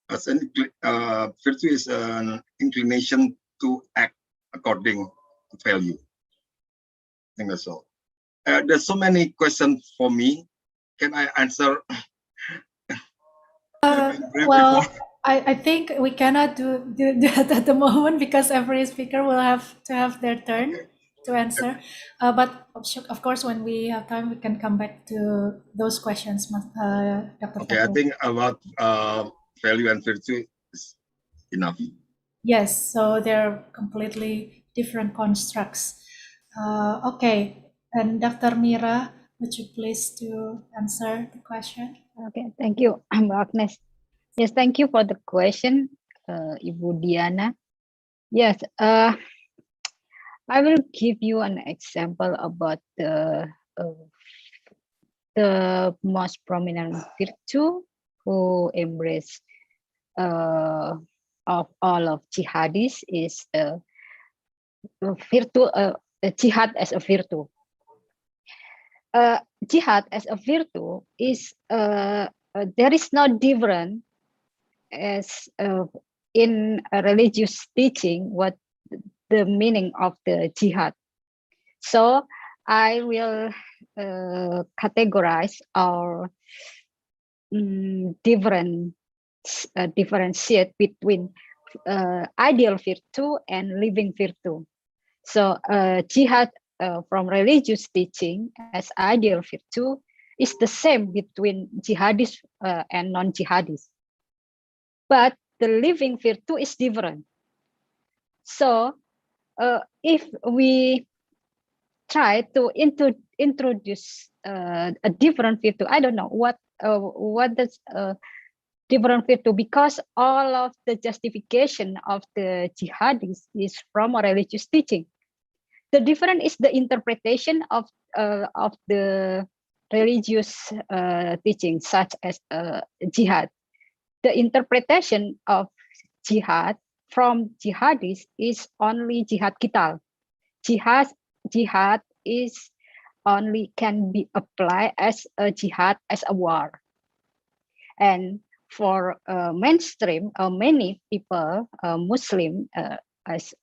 Virtue is an inclination to act according to value. I think that's all. There's so many questions for me. Can I answer? Well, I think we cannot do that at the moment because every speaker will have to have their turn to answer. But of course, when we have time, we can come back to those questions, Dr. Okay, I think about value and virtue is enough. Yes, so they're completely different constructs. Okay, and Dr. Mira, Would you please to answer the question? Okay, thank you, Agnes. Yes, thank you for the question, Ibu Diana. Yes, I will give you an example about the most prominent virtue who embrace of all of jihadis is virtue, jihad as a virtue. Jihad as a virtue is there is no difference as in a religious teaching what the meaning of the jihad. So I will categorize or differentiate between ideal virtue and living virtue. So jihad from religious teaching as ideal virtue is the same between jihadis and non-jihadis. But the living virtue is different. So if we try to introduce a different virtue, I don't know what does different virtue, because all of the justification of the jihadis is from a religious teaching. The difference is the interpretation of the religious teaching, such as jihad. The interpretation of jihad from jihadis is only jihad qital. Jihad is only can be applied as a jihad as a war. And for mainstream, many people, Muslim as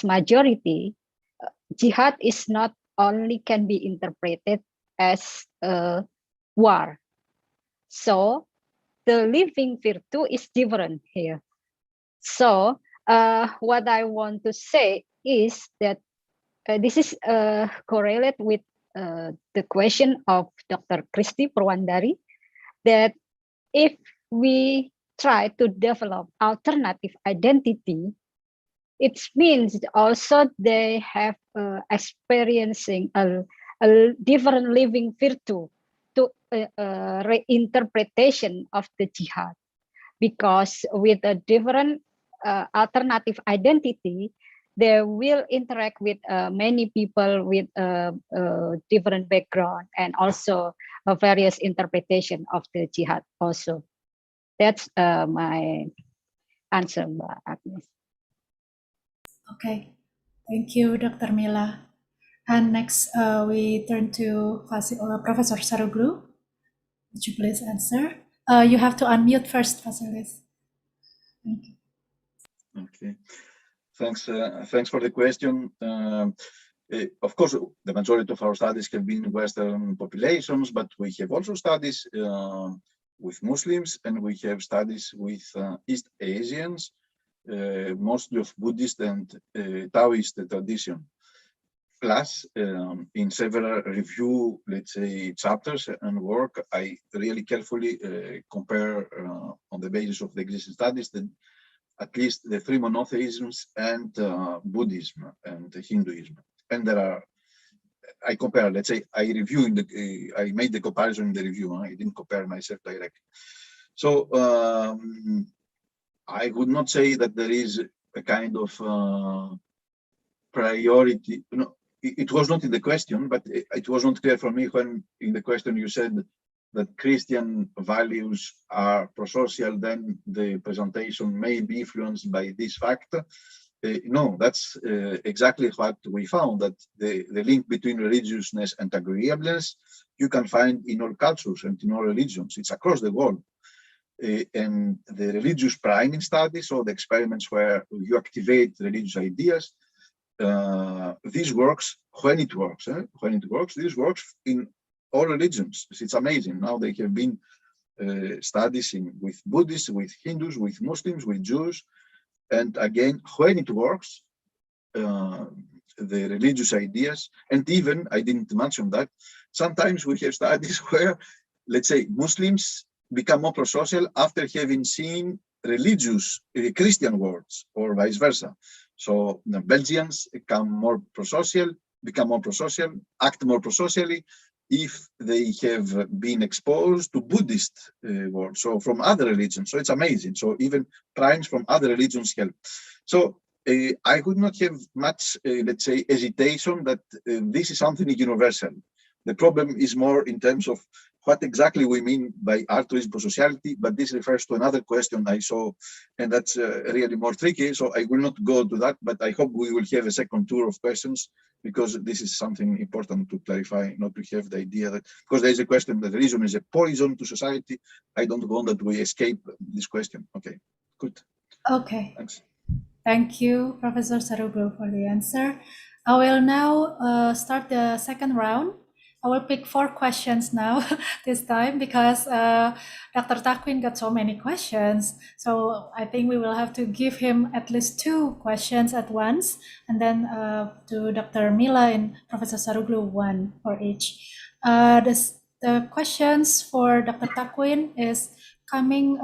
majority, jihad is not only can be interpreted as a war. So the living virtue is different here. So what I want to say is that this is correlate with the question of Dr. Kristi Purwandari, that if we try to develop alternative identity, it means also they have experiencing a different living virtue to reinterpretation of the jihad, because with a different alternative identity, they will interact with many people with different background and also various interpretation of the jihad also. That's my answer, Mbak Agnes. Okay, thank you, Dr. Mila. And next, we turn to Professor Saruglu. Would you please answer? You have to unmute first, Vasilis. Thank you. Okay, thanks. Thanks for the question. Of course, the majority of our studies have been in Western populations, but we have also studies with Muslims, and we have studies with East Asians, mostly of Buddhist and Taoist tradition. Plus, in several review, let's say, chapters and work, I really carefully compare on the basis of the existing studies at least the three monotheisms and Buddhism and Hinduism. And there are, I compare, let's say, I made the comparison in the review. I didn't compare myself directly. So I would not say that there is a kind of priority. No, it was not in the question, but it was not clear for me when in the question you said that Christian values are prosocial, then the presentation may be influenced by this fact. No, that's exactly what we found, that the link between religiousness and agreeableness you can find in all cultures and in all religions. It's across the world. And the religious priming studies, or the experiments where you activate religious ideas, this works when it works. This works in all religions. It's amazing. Now they have been studies with Buddhists, with Hindus, with Muslims, with Jews. And again, when it works, the religious ideas, and even, I didn't mention that, sometimes we have studies where, let's say, Muslims become more prosocial after having seen religious Christian words, or vice versa. So the Belgians become more prosocial, act more prosocially, if they have been exposed to Buddhist words, so from other religions. So it's amazing. So even primes from other religions help. So I would not have much, let's say, hesitation that this is something universal. The problem is more in terms of what exactly we mean by altruism for sociality, but this refers to another question I saw, and that's really more tricky. So I will not go to that, but I hope we will have a second tour of questions, because this is something important to clarify, not to have the idea that, because there is a question that religion is a poison to society. I don't want that we escape this question. Okay, good. Okay. Thanks. Thank you, Professor Saruglu, for the answer. I will now start the second round. I will pick 4 questions now this time, because Dr. Takwin got so many questions. So I think we will have to give him at least 2 questions at once, and then to Dr. Mila and Professor Saruglu 1 for each. The questions for Dr. Takwin is coming,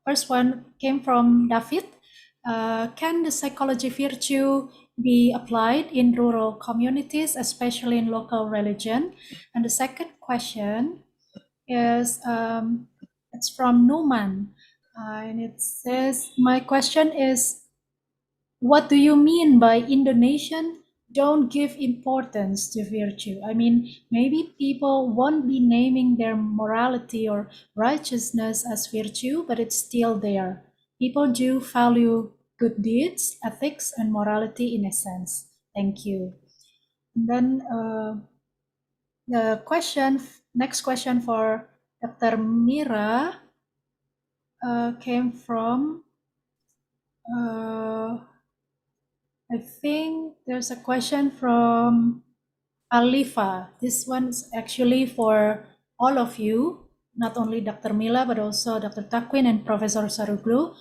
first one came from David. Can the psychology virtue be applied in rural communities, especially in local religion? And the second question is, it's from Numan, and it says, my question is, what do you mean by Indonesian don't give importance to virtue? I mean, maybe people won't be naming their morality or righteousness as virtue, but it's still there. People do value good deeds, ethics, and morality in a sense. Thank you. And then the next question for Dr. Mira came from, I think there's a question from Alifa. This one's actually for all of you, not only Dr. Mila, but also Dr. Takwin and Professor Saruglu.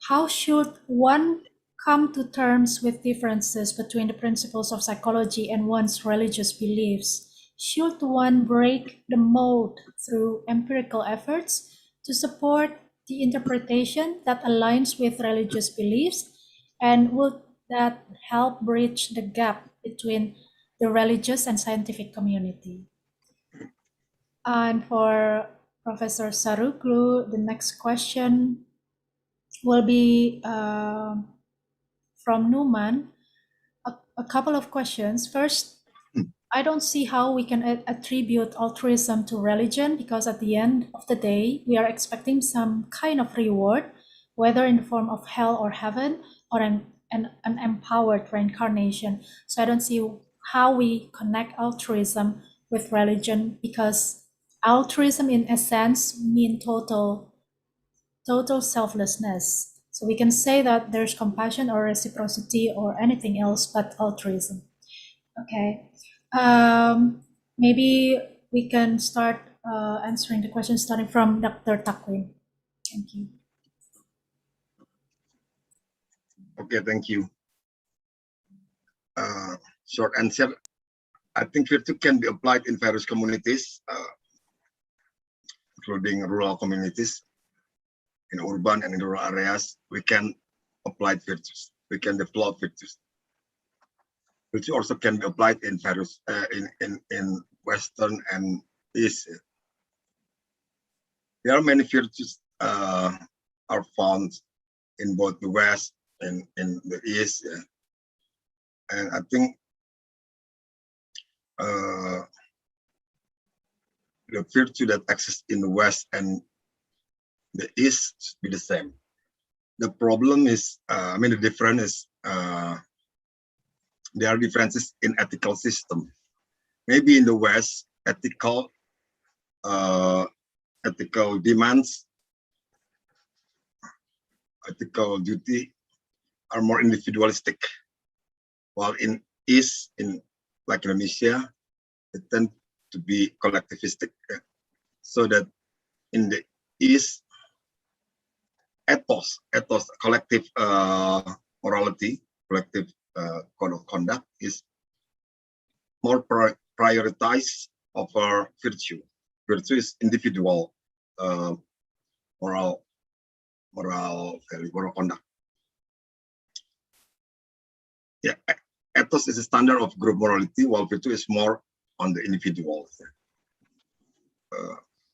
How should one come to terms with differences between the principles of psychology and one's religious beliefs? Should one break the mold through empirical efforts to support the interpretation that aligns with religious beliefs? And would that help bridge the gap between the religious and scientific community? And for Professor Saruglu, the next question will be from Numan. A couple of questions. First, I don't see how we can attribute altruism to religion, because at the end of the day, we are expecting some kind of reward, whether in the form of hell or heaven, or an empowered reincarnation. So I don't see how we connect altruism with religion, because altruism in essence means total selflessness. So we can say that there's compassion or reciprocity or anything else but altruism. Okay. Maybe we can start answering the question starting from Dr. Takwin. Thank you. Okay, thank you. Short answer, I think virtue can be applied in various communities, including rural communities. In urban and in rural areas, we can apply virtues. We can develop virtues. Virtue also can be applied in various in Western and East. There are many virtues are found in both the West and in the East, and I think the virtue that exists in the West and the East should be the same. The problem is, the difference is there are differences in ethical system. Maybe in the West, ethical demands, ethical duty are more individualistic, while in East, like Indonesia, it tend to be collectivistic. So that in the East, ethos, collective morality, collective code of conduct is more prioritized over virtue. Virtue is individual moral value, moral conduct. Yeah, ethos is a standard of group morality, while virtue is more on the individual.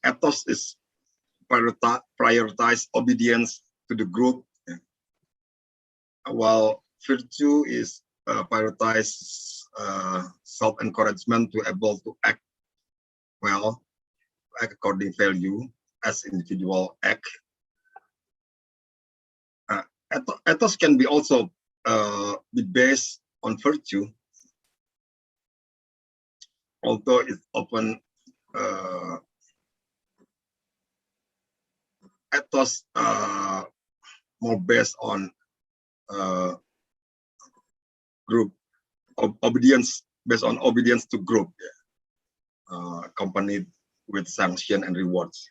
ethos is prioritize obedience to the group, while virtue is prioritize self-encouragement to able to act well, act according value as individual act. Ethos can be also be based on virtue, although it's often ethos more based on group obedience, based on obedience to group, accompanied with sanction and rewards.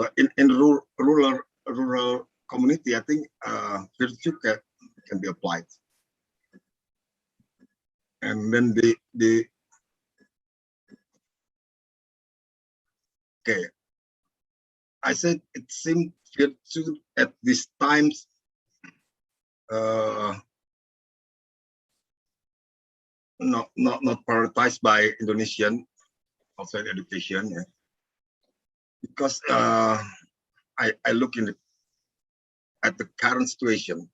So in rural community, I think virtue can be applied. And then okay, I said it seemed virtue at these times not prioritized by Indonesian outside education, yeah. Because I look at the current situation.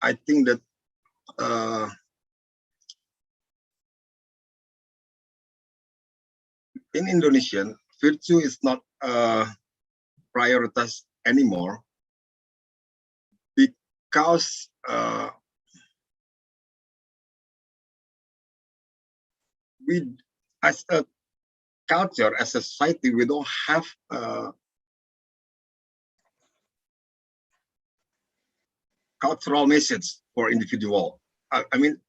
I think that in Indonesian, virtue is not prioritized anymore because we, as a culture, as a society, we don't have cultural message for individual. I mean,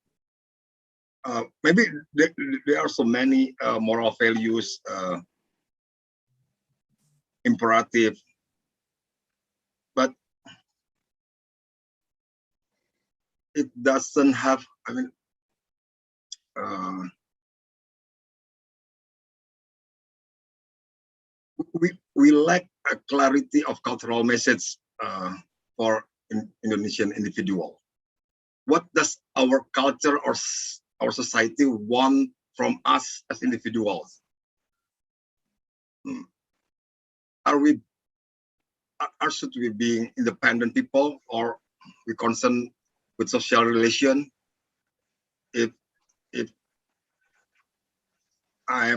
maybe there are so many moral values, imperative, but it doesn't have, I mean, we lack a clarity of cultural message for Indonesian individual. What does our culture or our society want from us as individuals? Should we be independent people, or we concerned with social relation? If I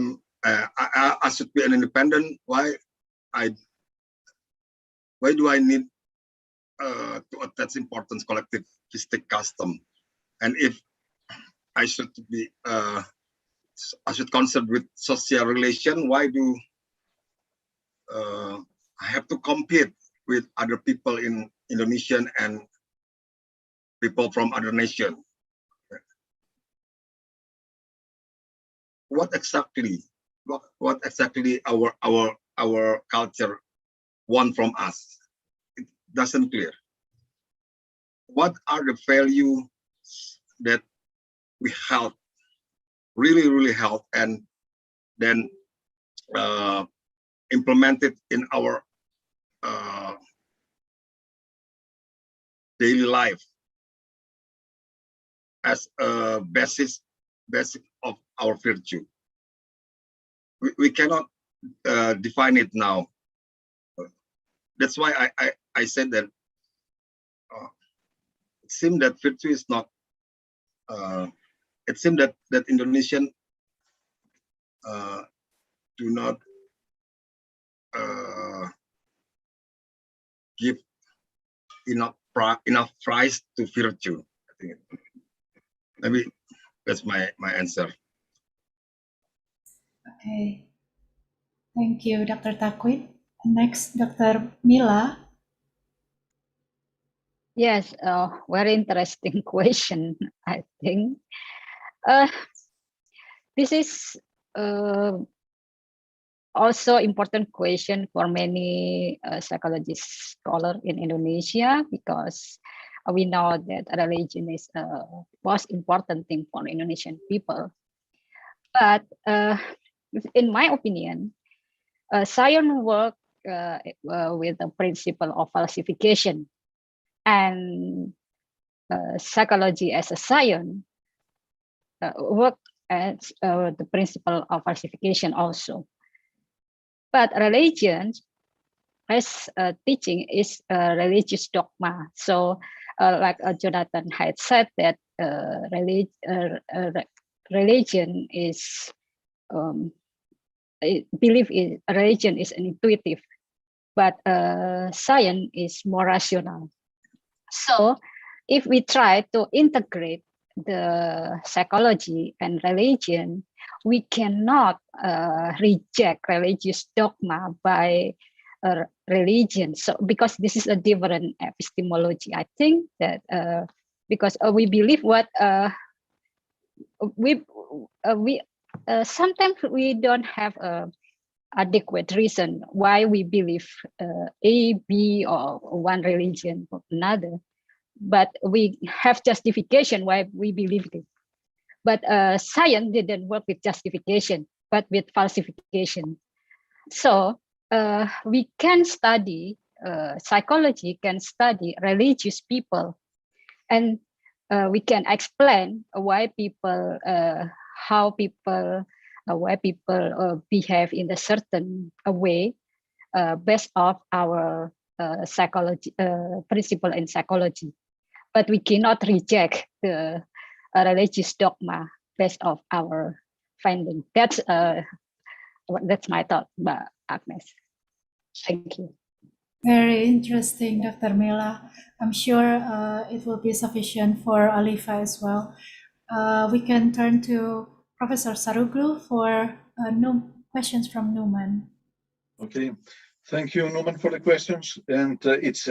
should be an independent, why do I need to attach importance collectivistic custom? And if I should be I should concern with social relation, why do I have to compete with other people in Indonesian and people from other nations? What exactly our culture want from us? It doesn't clear. What are the values that we held, really held, and then implemented in our daily life as a basic of our virtue? We cannot define it now. That's why I said that it seems that virtue is not. It seems that Indonesian do not give enough price to virtue. I think maybe that's my answer. Okay, thank you, Dr. Takwit. Next, Dr. Mila. Yes, very interesting question, I think. This is also important question for many psychology scholars in Indonesia, because we know that religion is most important thing for Indonesian people. But in my opinion, science work with the principle of falsification, and psychology as a science work as the principle of falsification also. But religion as teaching is a religious dogma. So like Jonathan had said that religion is belief in religion is an intuitive, but science is more rational. So if we try to integrate the psychology and religion, we cannot reject religious dogma by religion. So because this is a different epistemology, I think that because we believe what we sometimes we don't have a adequate reason why we believe A, B, or one religion or another, but we have justification why we believe it. But science didn't work with justification, but with falsification. So we can study, psychology can study religious people, and we can explain why people, how people, why people behave in a certain way based off our psychology principle in psychology. But we cannot reject the religious dogma based off our finding. That's my thought, Agnes. Thank you. Very interesting, Dr. Mela. I'm sure it will be sufficient for Alifa as well. We can turn to Professor Saruglu for questions from Numan. Okay, thank you, Numan, for the questions. And it's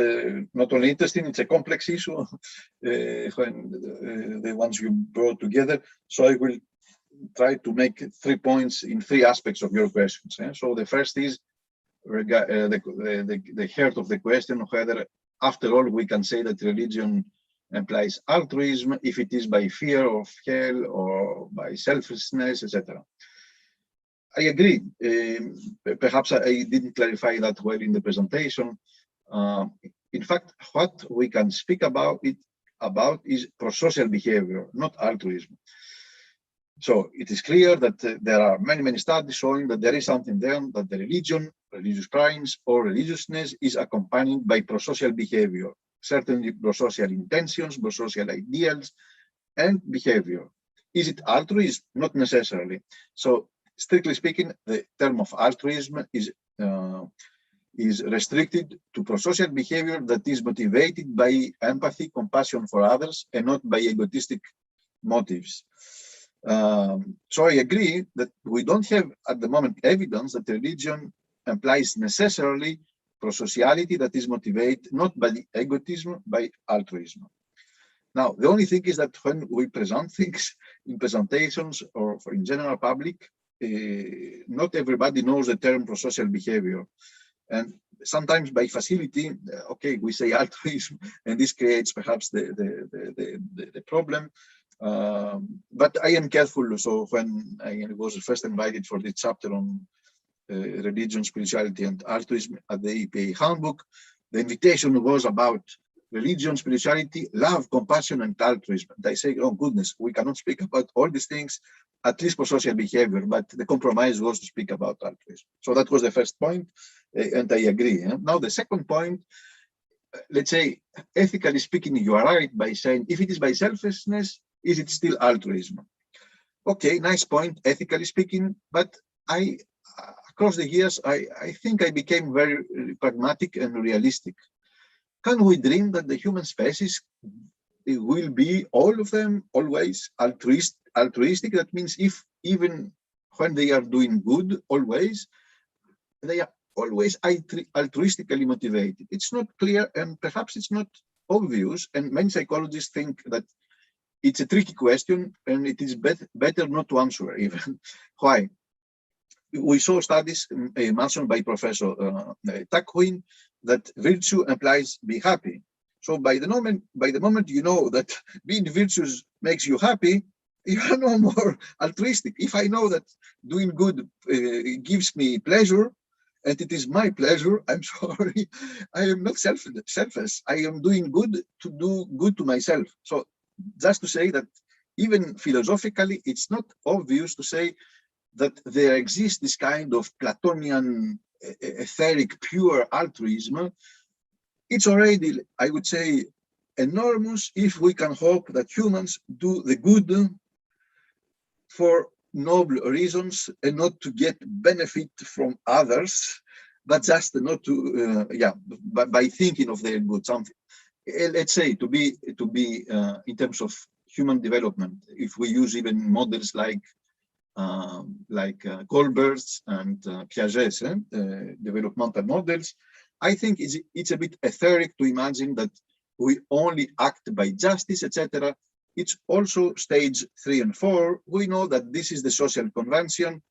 not only interesting, it's a complex issue when the ones you brought together. So I will try to make 3 points in 3 aspects of your questions. So the first is the heart of the question, whether after all we can say that religion implies altruism if it is by fear of hell or by selfishness, etc. I agree. Perhaps I didn't clarify that well in the presentation. In fact, what we can speak about is prosocial behavior, not altruism. So it is clear that there are many studies showing that there is something there, that the religion, religious crimes, or religiousness is accompanied by prosocial behavior, certainly prosocial intentions, prosocial ideals, and behavior. Is it altruism? Not necessarily. So strictly speaking, the term of altruism is restricted to prosocial behavior that is motivated by empathy, compassion for others, and not by egotistic motives. So I agree that we don't have at the moment evidence that religion implies necessarily prosociality that is motivated not by egotism, by altruism. Now, the only thing is that when we present things in presentations or in general public, not everybody knows the term prosocial behavior. And sometimes by facility, okay, we say altruism, and this creates perhaps the problem. But I am careful. So when I was first invited for this chapter on religion, spirituality, and altruism at the EPA handbook, the invitation was about religion, spirituality, love, compassion, and altruism. And I say, oh goodness, we cannot speak about all these things, at least for social behavior, but the compromise was to speak about altruism. So that was the first point, and I agree. Now the second point, let's say, ethically speaking, you are right by saying, if it is by selfishness, is it still altruism? Okay, nice point, ethically speaking, but across the years, I think I became very pragmatic and realistic. Can we dream that the human species will be, all of them, always altruistic? That means if even when they are doing good, always, they are always altruistically motivated. It's not clear, and perhaps it's not obvious, and many psychologists think that it's a tricky question, and it is better not to answer even. Why? We saw studies mentioned by Professor Takwin that virtue implies be happy. So by the moment you know that being virtuous makes you happy, you are no more altruistic. If I know that doing good gives me pleasure, and it is my pleasure, I'm sorry, I am not selfish. I am doing good to do good to myself. So just to say that even philosophically, it's not obvious to say that there exists this kind of Platonian etheric, pure altruism, it's already, I would say, enormous if we can hope that humans do the good for noble reasons and not to get benefit from others, but just not to, by thinking of their good, something. Let's say to be in terms of human development, if we use even models like Goldberg's and Piaget's developmental models, I think it's a bit etheric to imagine that we only act by justice, etc. It's also stage 3 and 4. We know that this is the social convention.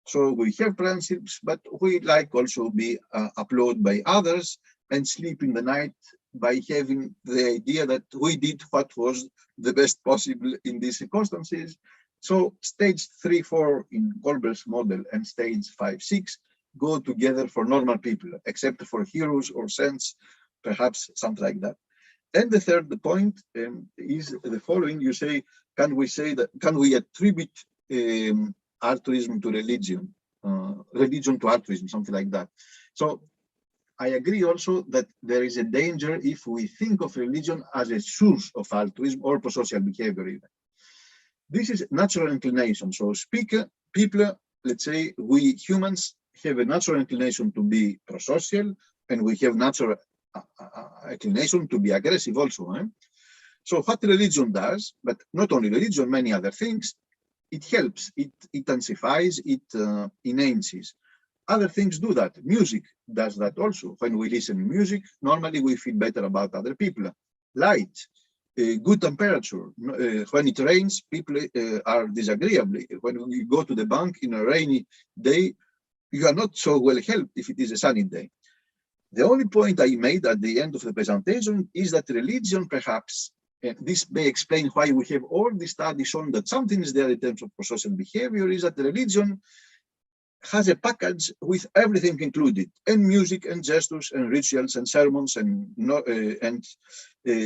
So we have principles, but we like also be applauded by others and sleep in the night by having the idea that we did what was the best possible in these circumstances. So stage 3, 4 in Goldberg's model and stage 5, 6 go together for normal people, except for heroes or saints, perhaps something like that. And the third point is the following: you say, can we attribute altruism to religion, religion to altruism, something like that? So I agree also that there is a danger if we think of religion as a source of altruism or prosocial behavior even. This is natural inclination. So people, let's say we humans have a natural inclination to be prosocial, and we have natural inclination to be aggressive also. So what religion does, but not only religion, many other things, it helps, it intensifies, it enhances. Other things do that. Music does that also. When we listen to music, normally we feel better about other people. Light, good temperature. When it rains, people are disagreeable. When you go to the bank in a rainy day, you are not so well helped if it is a sunny day. The only point I made at the end of the presentation is that religion, perhaps, this may explain why we have all the studies shown that something is there in terms of prosocial behavior, is that the religion has a package with everything included, and music and gestures and rituals and sermons and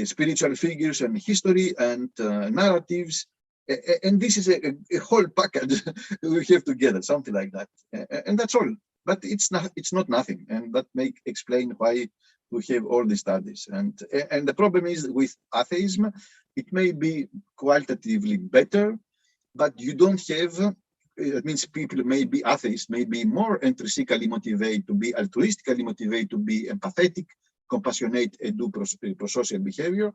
spiritual figures and history and narratives. And this is a whole package we have together, something like that. And that's all. But it's not nothing. And that may explain why we have all the studies. And the problem is with atheism, it may be qualitatively better, but you don't have, it means people may be atheists, may be more intrinsically motivated to be altruistically motivated to be empathetic, compassionate, and do prosocial behavior,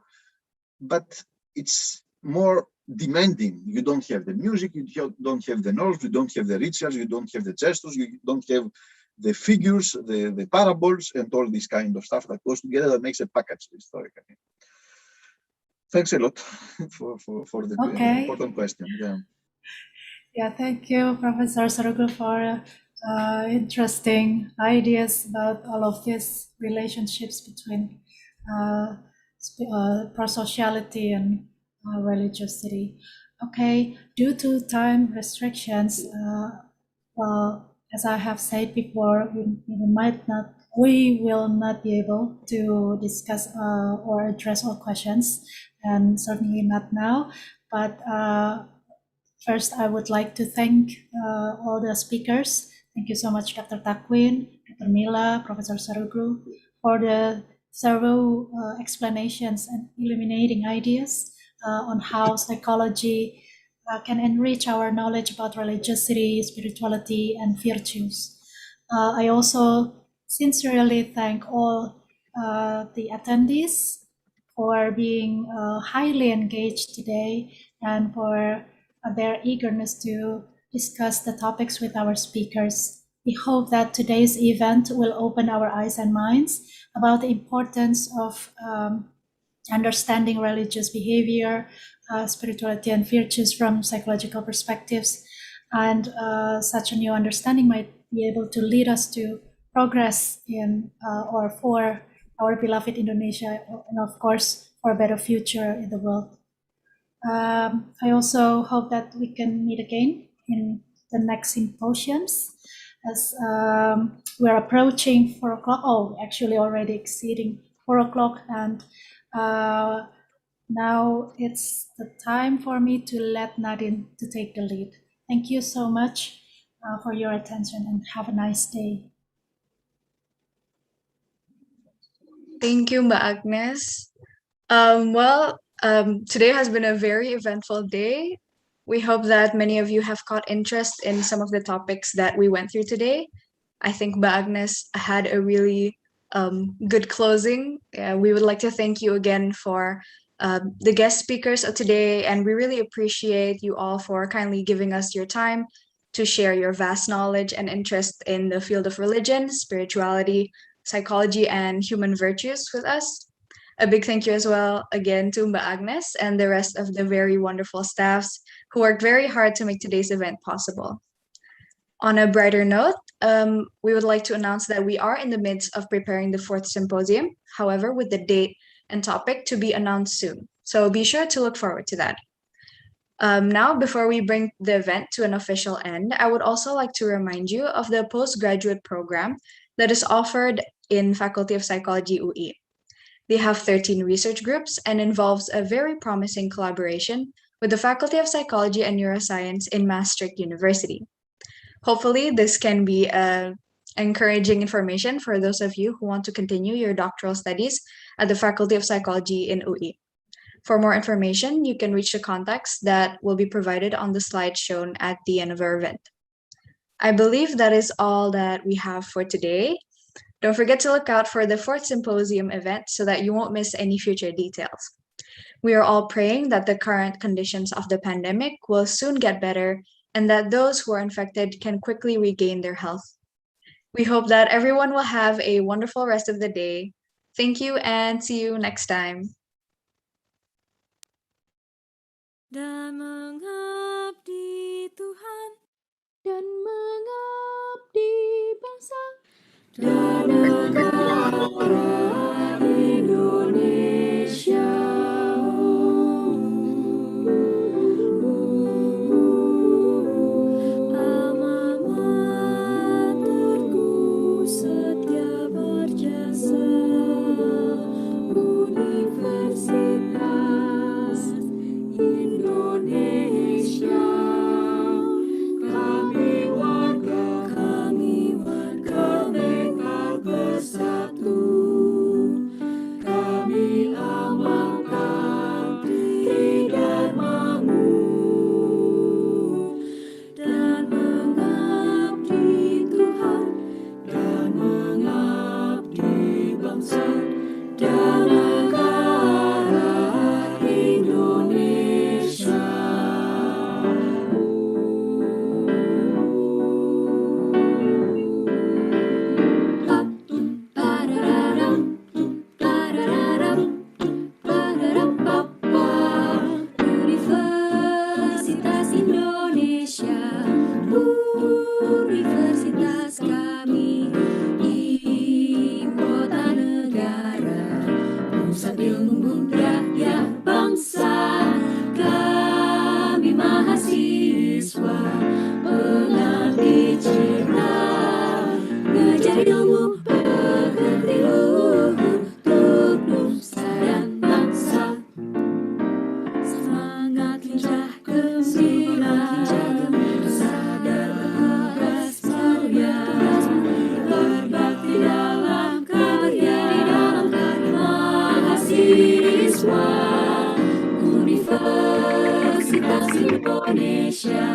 but it's more demanding. You don't have the music, you don't have the nerves, you don't have the rituals, you don't have the gestures, you don't have the figures, the parables, and all this kind of stuff that goes together that makes a package historically. Thanks a lot for the important question. Yeah, thank you, Professor Saruglu, for interesting ideas about all of these relationships between prosociality and religiosity. Okay, due to time restrictions, well, as I have said before, we will not be able to discuss or address all questions, and certainly not now. But first, I would like to thank all the speakers. Thank you so much, Dr. Takwin, Dr. Mila, Professor Saruglu, for the thorough explanations and illuminating ideas on how psychology can enrich our knowledge about religiosity, spirituality, and virtues. I also sincerely thank all the attendees for being highly engaged today and for their eagerness to discuss the topics with our speakers. We hope that today's event will open our eyes and minds about the importance of understanding religious behavior, spirituality, and virtues from psychological perspectives. And such a new understanding might be able to lead us to progress in or for our beloved Indonesia, and of course, for a better future in the world. I also hope that we can meet again in the next symposiums, as we're approaching 4 o'clock. Oh, actually already exceeding 4 o'clock, and now it's the time for me to let Nadine to take the lead. Thank you so much for your attention, and have a nice day. Thank you, Mbak Agnes. Today has been a very eventful day. We hope that many of you have caught interest in some of the topics that we went through today. I think Mbak Agnes had a really good closing. We would like to thank you again for the guest speakers of today, and we really appreciate you all for kindly giving us your time to share your vast knowledge and interest in the field of religion, spirituality, psychology, and human virtues with us. A big thank you as well again to Mbak Agnes and the rest of the very wonderful staffs who worked very hard to make today's event possible. On a brighter note, we would like to announce that we are in the midst of preparing the fourth symposium, however, with the date and topic to be announced soon. So be sure to look forward to that. Now, before we bring the event to an official end, I would also like to remind you of the postgraduate program that is offered in Faculty of Psychology UI. They have 13 research groups and involves a very promising collaboration with the Faculty of Psychology and Neuroscience in Maastricht University. Hopefully, this can be encouraging information for those of you who want to continue your doctoral studies at the Faculty of Psychology in UI. For more information, you can reach the contacts that will be provided on the slide shown at the end of our event. I believe that is all that we have for today. Don't forget to look out for the fourth symposium event so that you won't miss any future details. We are all praying that the current conditions of the pandemic will soon get better and that those who are infected can quickly regain their health. We hope that everyone will have a wonderful rest of the day. Thank you and see you next time. Dan mengabdi Tuhan dan mengabdi bangsa dan negara Indonesia. Alma materku setia berjasa, Universitas Indonesia. Kami warga Merdeka bersatu, kami amalkan dharmamu dan mengabdi Tuhan dan mengabdi bangsa dan negara Indonesia. Universitas Indonesia, universitas kami, ibu kota negara, pusat ilmu budaya bangsa. Kami mahasiswa, pengabdi cita, ngejar ilmu, bekerja luhur untuk nusa dan bangsa. Semangat lincah gembira, sadar bertugas mulia, berbakti dalam karya, mahasiswa Universitas Indonesia.